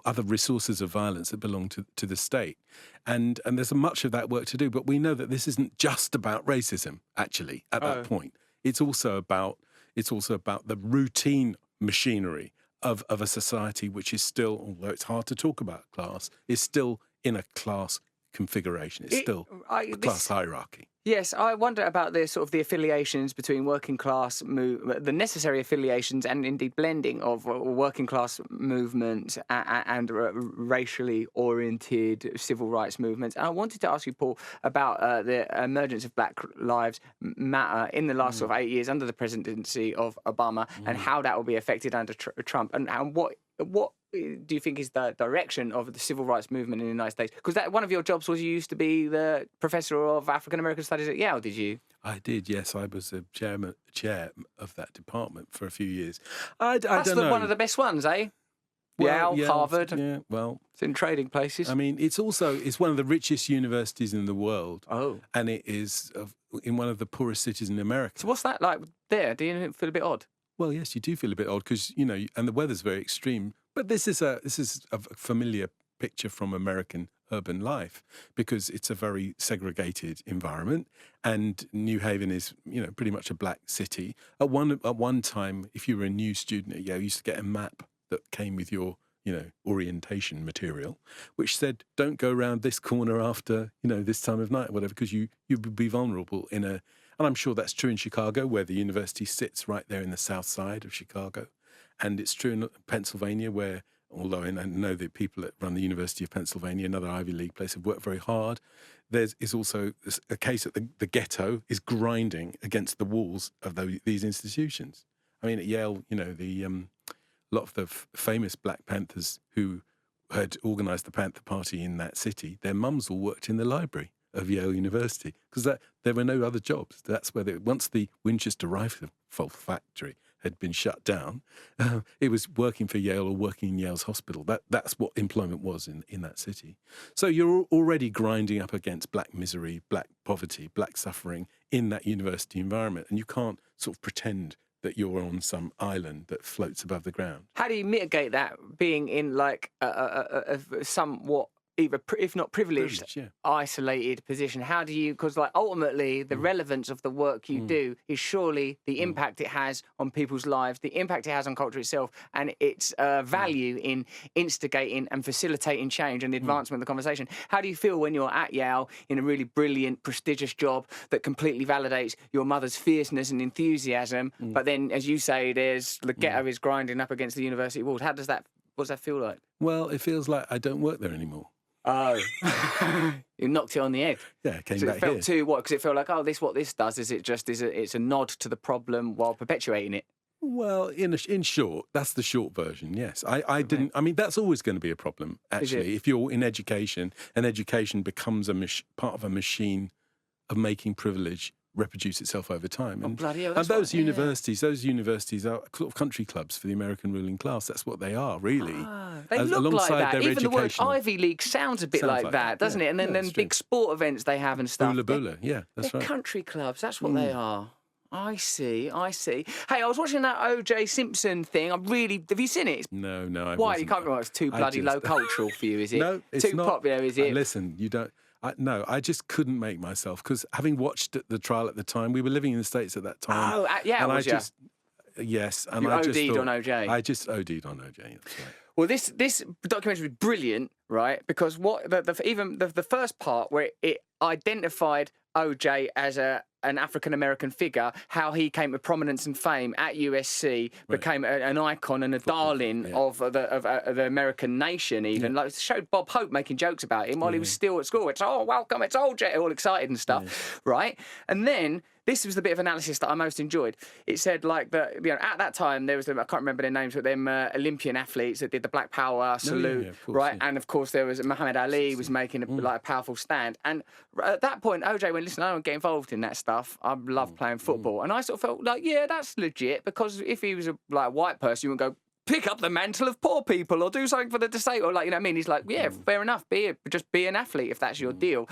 other resources of violence that belong to the state. And there's much of that work to do. But we know that this isn't just about racism, actually, at that point. It's also about the routine machinery of a society which is still, although it's hard to talk about class, is still in a class configuration. It's still a class hierarchy. Yes, I wonder about the affiliations between working class, the necessary affiliations and indeed blending of working class movements and racially oriented civil rights movements. And I wanted to ask you, Paul, about the emergence of Black Lives Matter in the last 8 years under the presidency of Obama and how that will be affected under Trump and what what do you think is the direction of the civil rights movement in the United States? Because one of your jobs was you used to be the professor of African American Studies at Yale, did you? I did, yes. I was a chair of that department for a few years. I That's don't know. one of the best ones, eh? Yale, Harvard. Yeah, well, it's in trading places. I mean, it's one of the richest universities in the world. Oh. And it is in one of the poorest cities in America. So what's that like there? Do you feel a bit odd? Well, yes, you do feel a bit odd because, and the weather's very extreme. But this is a familiar picture from American urban life because it's a very segregated environment, and New Haven is, pretty much a black city. At one time, if you were a new student at Yale, you used to get a map that came with your, orientation material, which said, don't go around this corner after, this time of night or whatever, because you would be vulnerable and I'm sure that's true in Chicago, where the university sits right there in the south side of Chicago. And it's true in Pennsylvania, where, although I know the people that run the University of Pennsylvania, another Ivy League place, have worked very hard. Is also a case that the ghetto is grinding against the walls of these institutions. I mean, at Yale, a lot of the famous Black Panthers who had organised the Panther Party in that city, their mums all worked in the library of Yale University because there were no other jobs. That's where once the Winchester Rifle factory had been shut down, it was working for Yale or working in Yale's hospital. That's what employment was in that city. So you're already grinding up against black misery, black poverty, black suffering in that university environment, and you can't sort of pretend that you're on some island that floats above the ground. How do you mitigate that, being in like a somewhat, either if not privileged, isolated position? How do you, because like ultimately the relevance of the work you do is surely the impact it has on people's lives, the impact it has on culture itself, and its value in instigating and facilitating change and the advancement of the conversation. How do you feel when you're at Yale in a really brilliant, prestigious job that completely validates your mother's fierceness and enthusiasm, but then, as you say, the ghetto is grinding up against the university walls? What does that feel like? Well, it feels like I don't work there anymore. Oh, you knocked it on the head. Yeah, came so back it felt here. too what? Because it felt like, what this does is it's a nod to the problem while perpetuating it. Well, in short, that's the short version. Yes, I didn't. I mean, that's always going to be a problem. Actually, if you're in education, and education becomes part of a machine of making privilege reproduce itself over time. And, bloody hell, and those universities are sort of country clubs for the American ruling class. That's what they are, really. They look like that. Even the word Ivy League sounds a bit like that, doesn't it? And then big sport events they have and stuff. Bula Bula, yeah, that's right. Country clubs, that's what they are. I see. Hey, I was watching that O.J. Simpson thing. Have you seen it? No. Why? You can't remember. It's too bloody low cultural for you, is it? No, it's too not. Popular, is it? Listen, you don't. No, I just couldn't make myself, because having watched the trial at the time, we were living in the States at that time. Oh, yeah, and was I just, yes, and you I just OD'd thought, on OJ. I just OD'd on OJ. That's right. Well, this documentary was brilliant, right? Because even the first part where it identified OJ as an African American figure, how he came to prominence and fame at USC, became an icon and a darling of the American nation. Even like showed Bob Hope making jokes about him while he was still at school. It's welcome, it's OJ, all excited and stuff, right? And then this was the bit of analysis that I most enjoyed. It said like that, at that time there was I can't remember their names, but them Olympian athletes that did the Black Power salute, right? And of course there was Muhammad Ali was making a powerful stand. And at that point, OJ went, listen, I don't get involved in that stuff. I love playing football. And I sort of felt like, that's legit, because if he was a white person, you would go, pick up the mantle of poor people or do something for the disabled. Like, you know what I mean? He's like, fair enough. Just be an athlete if that's your deal.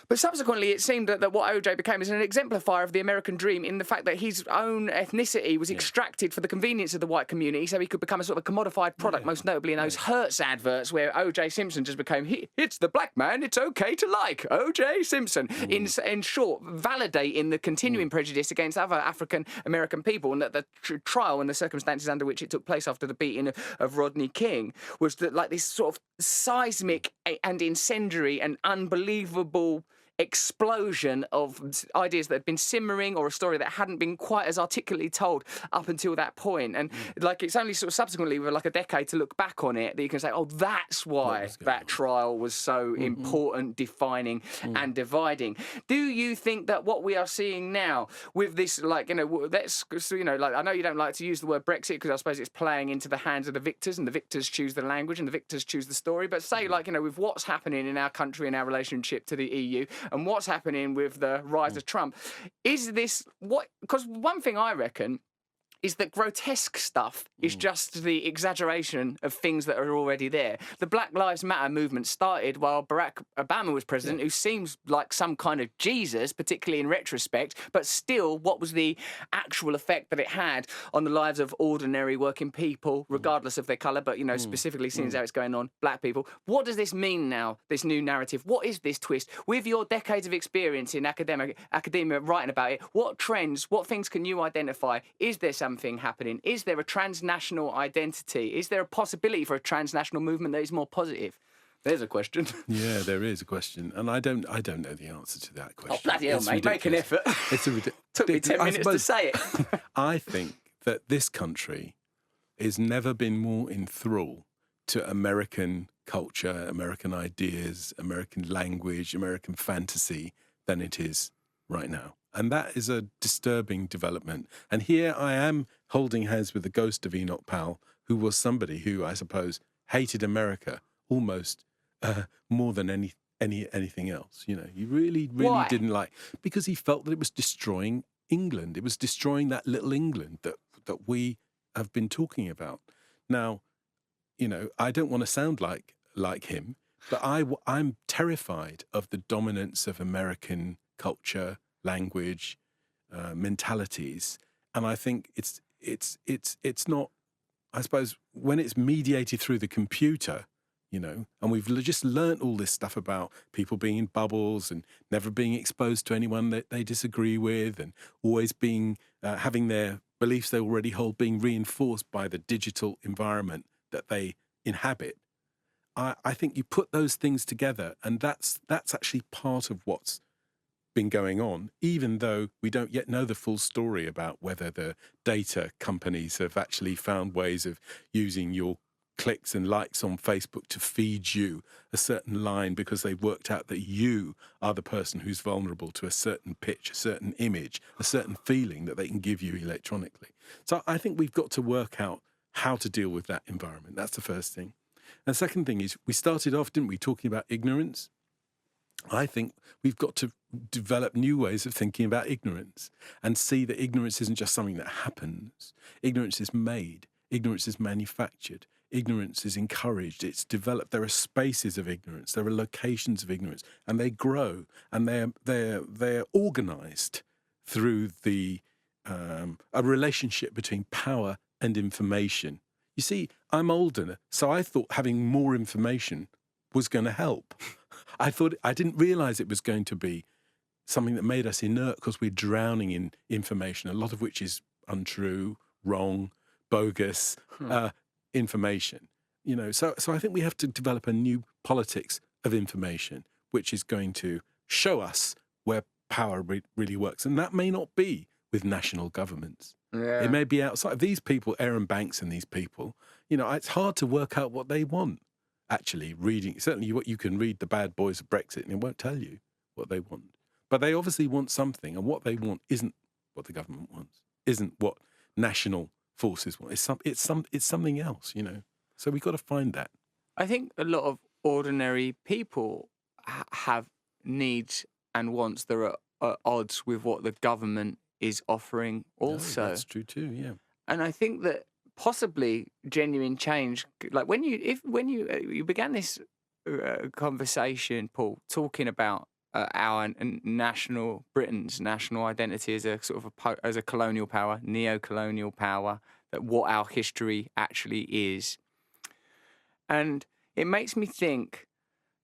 But subsequently, it seemed that what OJ became is an exemplifier of the American dream in the fact that his own ethnicity was extracted for the convenience of the white community, so he could become a sort of a commodified product, most notably in those Hertz adverts where OJ Simpson just became, it's the black man, it's okay to like OJ Simpson. In short, validating the continuing prejudice against other African American people, and that the trial and the circumstances under which it took place after the beating of Rodney King was that like this sort of seismic and incendiary and unbelievable explosion of ideas that had been simmering, or a story that hadn't been quite as articulately told up until that point. And like, it's only sort of subsequently, with like a decade to look back on it, that you can say, oh, that's why that trial was so important, defining and dividing. Do you think that what we are seeing now with this, like, you know, that's, you know, like, I know you don't like to use the word Brexit because I suppose it's playing into the hands of the victors, and the victors choose the language and the victors choose the story, but say, like, you know, with what's happening in our country and our relationship to the EU, and what's happening with the rise of Trump, is this what? Because one thing I reckon is that grotesque stuff is just the exaggeration of things that are already there. The Black Lives Matter movement started while Barack Obama was president, who seems like some kind of Jesus, particularly in retrospect, but still, what was the actual effect that it had on the lives of ordinary working people, regardless of their colour, but, you know, specifically seeing how it's going on, black people? What does this mean now, this new narrative? What is this twist? With your decades of experience in academia writing about it, what trends, what things can you identify? Is there something happening? Is there a transnational identity? Is there a possibility for a transnational movement that is more positive? There's a question. Yeah, there is a question, and I don't know the answer to that question. Oh, bloody hell, mate! Make an effort. It's a Took me 10 minutes to say it. I think that this country has never been more in thrall to American culture, American ideas, American language, American fantasy than it is right now. And that is a disturbing development. And here I am holding hands with the ghost of Enoch Powell, who was somebody who, I suppose, hated America almost more than anything else. You know, he really Why? didn't like, because he felt that it was destroying England. It was destroying that little England that we have been talking about. Now, you know, I don't want to sound like him, but I'm terrified of the dominance of American culture, language, mentalities, and I think it's not. I suppose when it's mediated through the computer, you know, and we've just learnt all this stuff about people being in bubbles and never being exposed to anyone that they disagree with, and always being having their beliefs they already hold being reinforced by the digital environment that they inhabit. I think you put those things together, and that's actually part of what's been going on, even though we don't yet know the full story about whether the data companies have actually found ways of using your clicks and likes on Facebook to feed you a certain line because they've worked out that you are the person who's vulnerable to a certain pitch, a certain image, a certain feeling that they can give you electronically. So I think we've got to work out how to deal with that environment. That's the first thing. And the second thing is, we started off, didn't we, talking about ignorance? I think we've got to develop new ways of thinking about ignorance and see that ignorance isn't just something that happens. Ignorance is made. Ignorance is manufactured. Ignorance is encouraged. It's developed. There are spaces of ignorance. There are locations of ignorance, and they grow, and they're organised through the a relationship between power and information. You see, I'm older, so I thought having more information was going to help. I didn't realise it was going to be something that made us inert because we're drowning in information, a lot of which is untrue, wrong, bogus information. You know, so I think we have to develop a new politics of information, which is going to show us where power really works, and that may not be with national governments. Yeah. It may be outside. These people, Aaron Banks and these people, you know, it's hard to work out what they want. Actually, reading, certainly what you can read the bad boys of Brexit and it won't tell you what they want. But they obviously want something, and what they want isn't what the government wants, isn't what national forces want. It's something else, you know. So we've got to find that. I think a lot of ordinary people have needs and wants that are at odds with what the government is offering also. No, that's true too, yeah. And I think that possibly genuine change, like when you began this conversation, Paul, talking about our national Britain's national identity as a sort of as a colonial power, neo-colonial power, that what our history actually is, and it makes me think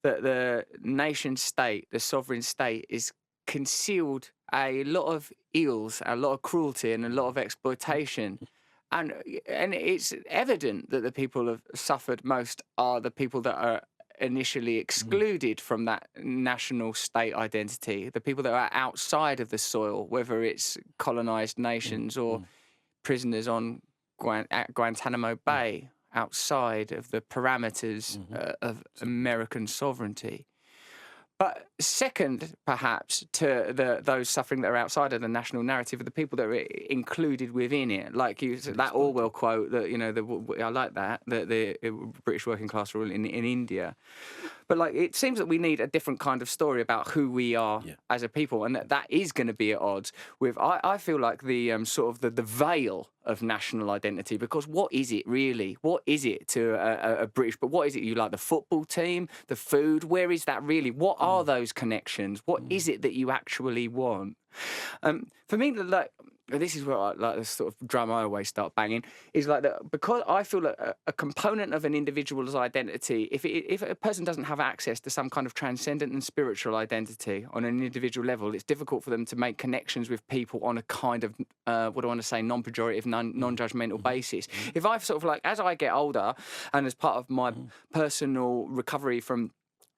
that the nation state, the sovereign state, is concealed a lot of ills, a lot of cruelty, and a lot of exploitation. And it's evident that the people who have suffered most are the people that are initially excluded from that national state identity, the people that are outside of the soil, whether it's colonized nations or prisoners on at Guantanamo Bay, outside of the parameters of American sovereignty. But second, perhaps, to those suffering that are outside of the national narrative are the people that are included within it. Like that Orwell quote that, I like that the British working class rule in India. But like, it seems that we need a different kind of story about who we are as a people, and that is going to be at odds with. I feel like the sort of the veil of national identity, because what is it really? What is it to a British? But what is it? You like the football team, the food? Where is that really? What are those connections? What is it that you actually want? For me, like, this is where I like the sort of drum I always start banging, is like that, because I feel like a component of an individual's identity, if a person doesn't have access to some kind of transcendent and spiritual identity on an individual level, it's difficult for them to make connections with people on a kind of, what do I want to say, non-pejorative, non-judgmental basis. If I've sort of like, as I get older and as part of my personal recovery from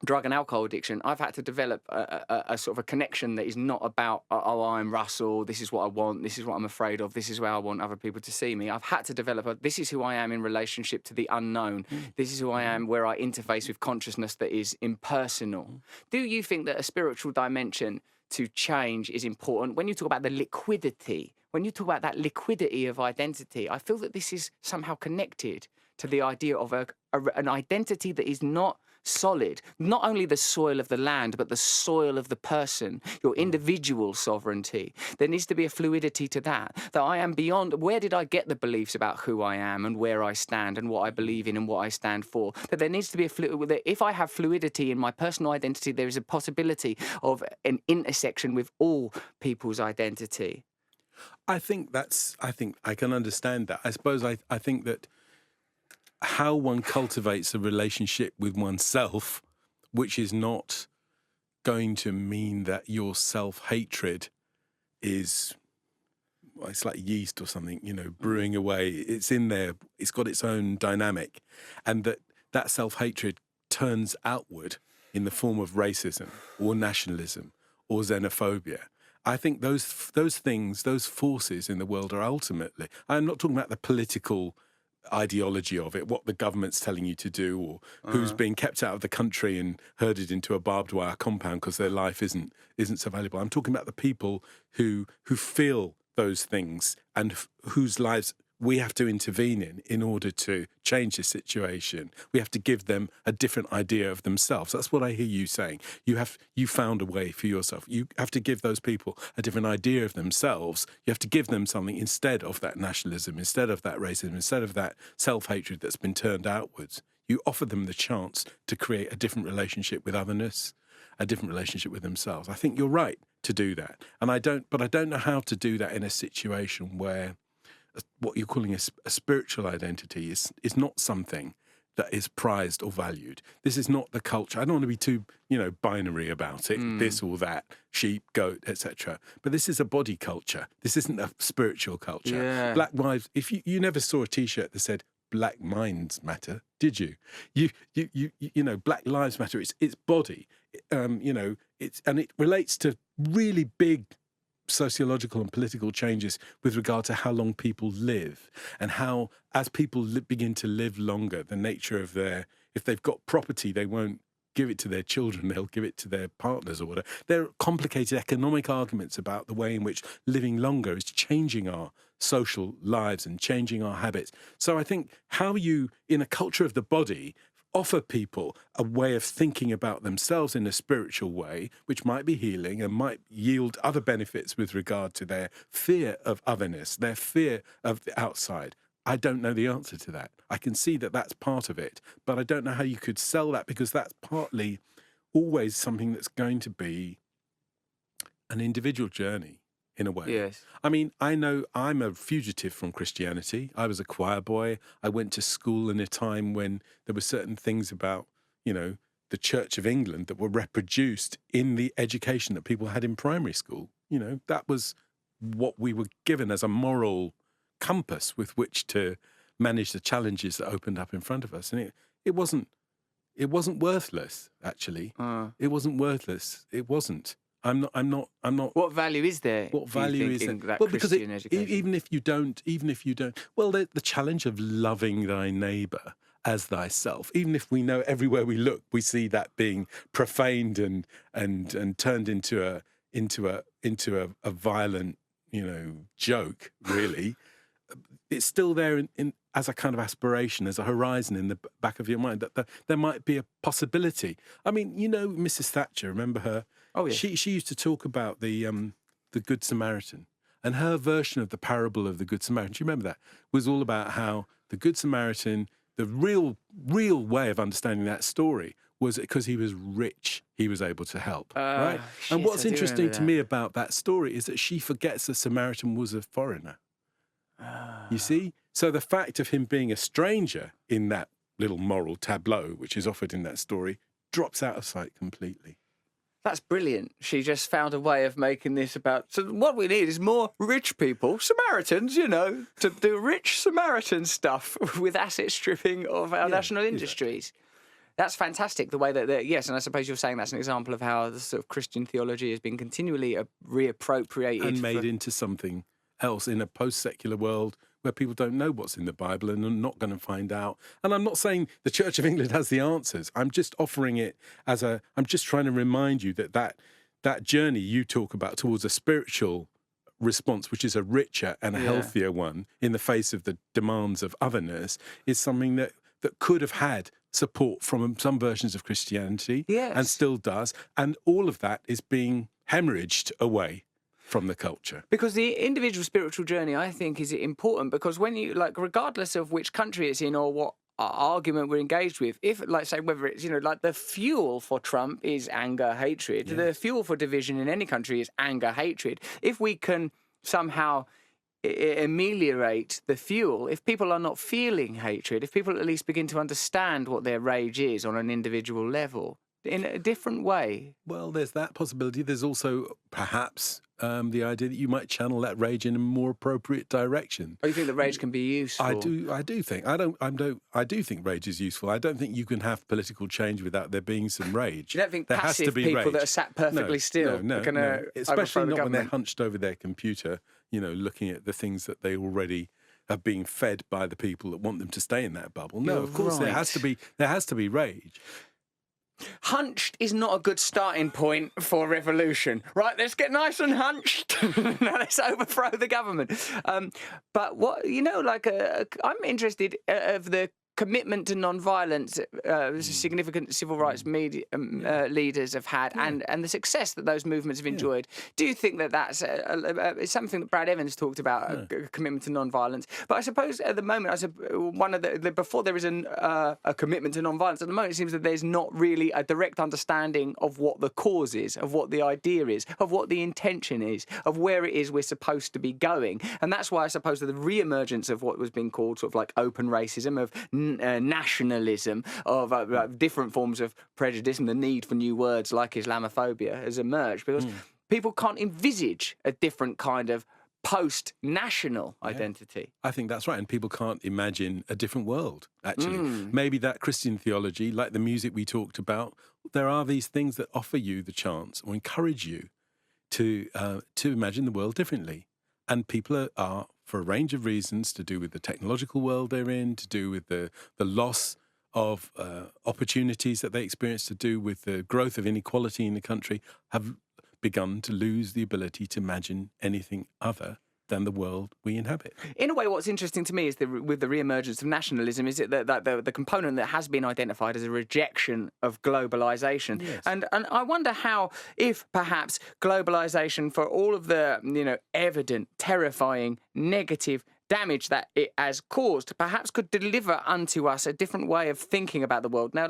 drug and alcohol addiction, I've had to develop a sort of a connection that is not about, oh, I'm Russell, this is what I want, this is what I'm afraid of, this is where I want other people to see me. I've had to develop this is who I am in relationship to the unknown. This is who I am where I interface with consciousness that is impersonal. Do you think that a spiritual dimension to change is important? When you talk about the liquidity, when you talk about that liquidity of identity, I feel that this is somehow connected to the idea of an identity that is not solid, not only the soil of the land, but the soil of the person, your individual sovereignty. There needs to be a fluidity to that I am beyond, where did I get the beliefs about who I am and where I stand and what I believe in and what I stand for? That there needs to be if I have fluidity in my personal identity, there is a possibility of an intersection with all people's identity. I think I can understand that. I suppose I think that how one cultivates a relationship with oneself, which is not going to mean that your self-hatred is, well, it's like yeast or something, brewing away. It's in there. It's got its own dynamic. And that self-hatred turns outward in the form of racism or nationalism or xenophobia. I think those things, those forces in the world are ultimately, I'm not talking about the political ideology of it, what the government's telling you to do, or who's being kept out of the country and herded into a barbed wire compound because their life isn't so valuable. I'm talking about the people who feel those things and whose lives we have to intervene in order to change the situation. We have to give them a different idea of themselves. That's what I hear you saying. You found a way for yourself. You have to give those people a different idea of themselves. You have to give them something instead of that nationalism, instead of that racism, instead of that self-hatred that's been turned outwards. You offer them the chance to create a different relationship with otherness, a different relationship with themselves. I think you're right to do that. But I don't know how to do that in a situation where what you're calling a spiritual identity is not something that is prized or valued. This is not the culture. I don't want to be too, binary about it, this or that, sheep, goat, etc. But this is a body culture. This isn't a spiritual culture. Yeah. Black lives, if you never saw a T-shirt that said Black Minds Matter, did you? Black Lives Matter, it's body. It relates to really big sociological and political changes with regard to how long people live, and how, as people begin to live longer, the nature of if they've got property, they won't give it to their children, they'll give it to their partners or whatever. There are complicated economic arguments about the way in which living longer is changing our social lives and changing our habits. So I think how you, in a culture of the body, offer people a way of thinking about themselves in a spiritual way, which might be healing and might yield other benefits with regard to their fear of otherness, their fear of the outside. I don't know the answer to that. I can see that that's part of it, but I don't know how you could sell that, because that's partly always something that's going to be an individual journey in a way. Yes. I mean, I know I'm a fugitive from Christianity. I was a choir boy. I went to school in a time when there were certain things about, the Church of England that were reproduced in the education that people had in primary school. That was what we were given as a moral compass with which to manage the challenges that opened up in front of us. And it wasn't It wasn't worthless, actually. It wasn't worthless. It wasn't. I'm not. What value is there? What value is in there? that Well, because Christian education? even if you don't, well, the challenge of loving thy neighbour as thyself, even if we know everywhere we look, we see that being profaned and turned into a violent, joke, really. It's still there in as a kind of aspiration, as a horizon in the back of your mind, that there might be a possibility. I mean, Mrs. Thatcher, remember her? Oh, yes. She used to talk about the Good Samaritan, and her version of the parable of the Good Samaritan, do you remember that? Was all about how the Good Samaritan, the real way of understanding that story was because he was rich, he was able to help, right? Shit, and what's I do interesting remember to me about that story is that she forgets the Samaritan was a foreigner. You see? So the fact of him being a stranger in that little moral tableau, which is offered in that story, drops out of sight completely. That's brilliant. She just found a way of making this about... So what we need is more rich people, Samaritans, to do rich Samaritan stuff with asset stripping of our national industries. Exactly. That's fantastic, the way that... Yes, and I suppose you're saying that's an example of how the sort of Christian theology has been continually reappropriated. And made into something else in a post-secular world where people don't know what's in the Bible and are not going to find out. And I'm not saying the Church of England has the answers. I'm just offering it I'm just trying to remind you that journey you talk about towards a spiritual response, which is a richer and a healthier one in the face of the demands of otherness, is something that could have had support from some versions of Christianity and still does. And all of that is being hemorrhaged away from the culture. Because the individual spiritual journey, I think, is important, because when you, regardless of which country it's in or what argument we're engaged with, if, say, whether it's, the fuel for Trump is anger, hatred, the fuel for division in any country is anger, hatred. If we can somehow ameliorate the fuel, if people are not feeling hatred, if people at least begin to understand what their rage is on an individual level, in a different way. Well, there's that possibility. There's also perhaps the idea that you might channel that rage in a more appropriate direction. Oh, you think that rage can be useful? I do think. I do think rage is useful. I don't think you can have political change without there being some rage. You don't think there passive has to be people rage. that are sat perfectly still are going to especially not the when they're hunched over their computer, looking at the things that they already are being fed by the people that want them to stay in that bubble. No, of course there has to be rage. Hunched is not a good starting point for revolution. Right, let's get nice and hunched. Now let's overthrow the government. But what, I'm interested of the commitment to non-violence significant civil rights leaders have had, and the success that those movements have enjoyed. Do you think that that's something that Brad Evans talked about, a commitment to non-violence? But I suppose at the moment, before there is a commitment to non-violence, at the moment it seems that there's not really a direct understanding of what the cause is, of what the idea is, of what the intention is, of where it is we're supposed to be going. And that's why I suppose that the re-emergence of what was being called sort of like open racism, of nationalism, of different forms of prejudice, and the need for new words like Islamophobia has emerged, because people can't envisage a different kind of post-national identity. I think that's right, and people can't imagine a different world, actually. Maybe that Christian theology, like the music we talked about, there are these things that offer you the chance or encourage you to imagine the world differently. And people are, for a range of reasons, to do with the technological world they're in, to do with the loss of opportunities that they experience, to do with the growth of inequality in the country, have begun to lose the ability to imagine anything other than the world we inhabit. In a way, what's interesting to me is with the re-emergence of nationalism is that the component that has been identified as a rejection of globalisation. Yes. And I wonder how, if perhaps globalisation, for all of the evident, terrifying, negative damage that it has caused, perhaps could deliver unto us a different way of thinking about the world. Now,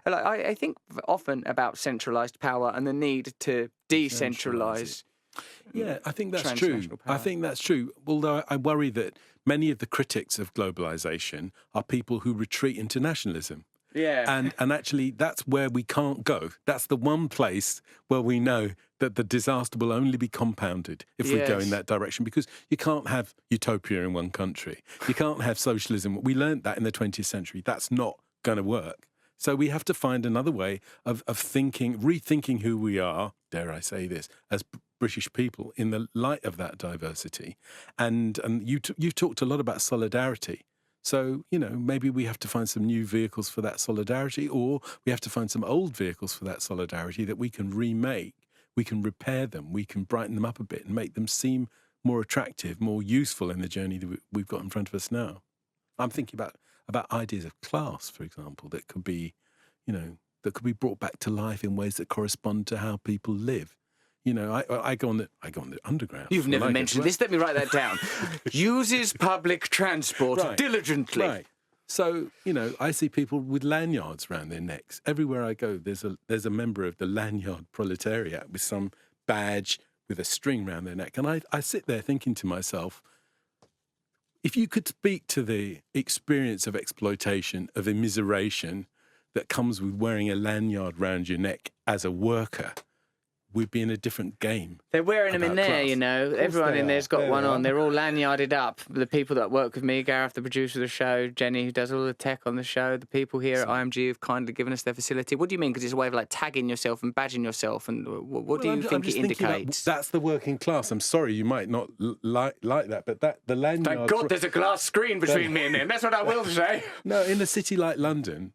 I think often about centralised power and the need to decentralise. Yeah, I think that's true. I think that's true. Although I worry that many of the critics of globalisation are people who retreat into nationalism. Yeah. And actually, that's where we can't go. That's the one place where we know that the disaster will only be compounded if we go in that direction, because you can't have utopia in one country. You can't have socialism. We learned that in the 20th century. That's not going to work. So we have to find another way of thinking, rethinking who we are, dare I say this, as British people in the light of that diversity. And you've talked a lot about solidarity. So, maybe we have to find some new vehicles for that solidarity, or we have to find some old vehicles for that solidarity that we can remake, we can repair them, we can brighten them up a bit and make them seem more attractive, more useful in the journey that we've got in front of us now. I'm thinking about ideas of class, for example, that could be, that could be brought back to life in ways that correspond to how people live. I go on the underground. You've never mentioned this. Let me write that down. Uses public transport diligently. Right. So, I see people with lanyards around their necks. Everywhere I go, there's a member of the lanyard proletariat with some badge with a string around their neck. And I sit there thinking to myself, if you could speak to the experience of exploitation, of immiseration that comes with wearing a lanyard round your neck as a worker, we'd be in a different game. They're wearing them in there, class. Everyone in there's got one on. They're all lanyarded up. The people that work with me, Gareth, the producer of the show, Jenny, who does all the tech on the show, the people here at IMG who've kindly given us their facility. What do you mean? Because it's a way of tagging yourself and badging yourself. And what do you think it indicates? That's the working class. I'm sorry, you might not like that, but the lanyard... Thank God there's a glass screen between me and them. That's what I will say. No, in a city like London,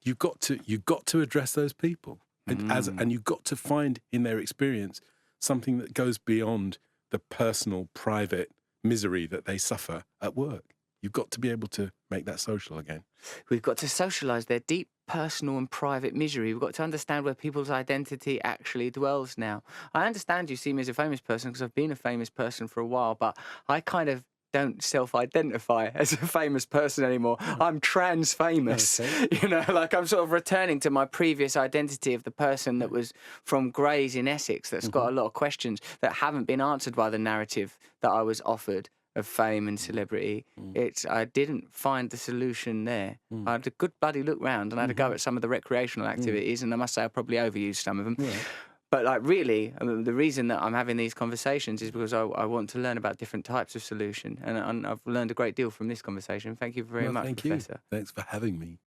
you've got to address those people. And you've got to find in their experience something that goes beyond the personal, private misery that they suffer at work. You've got to be able to make that social again. We've got to socialise their deep personal and private misery. We've got to understand where people's identity actually dwells now. I understand you see me as a famous person because I've been a famous person for a while, but I kind of don't self-identify as a famous person anymore. I'm trans-famous. Okay. I'm sort of returning to my previous identity of the person that was from Grays in Essex that's got a lot of questions that haven't been answered by the narrative that I was offered of fame and celebrity. I didn't find the solution there. I had a good bloody look round and I had to go at some of the recreational activities and I must say I probably overused some of them. Yeah. But really, the reason that I'm having these conversations is because I want to learn about different types of solution. And I've learned a great deal from this conversation. Thank you very much, thank Professor. You. Thanks for having me.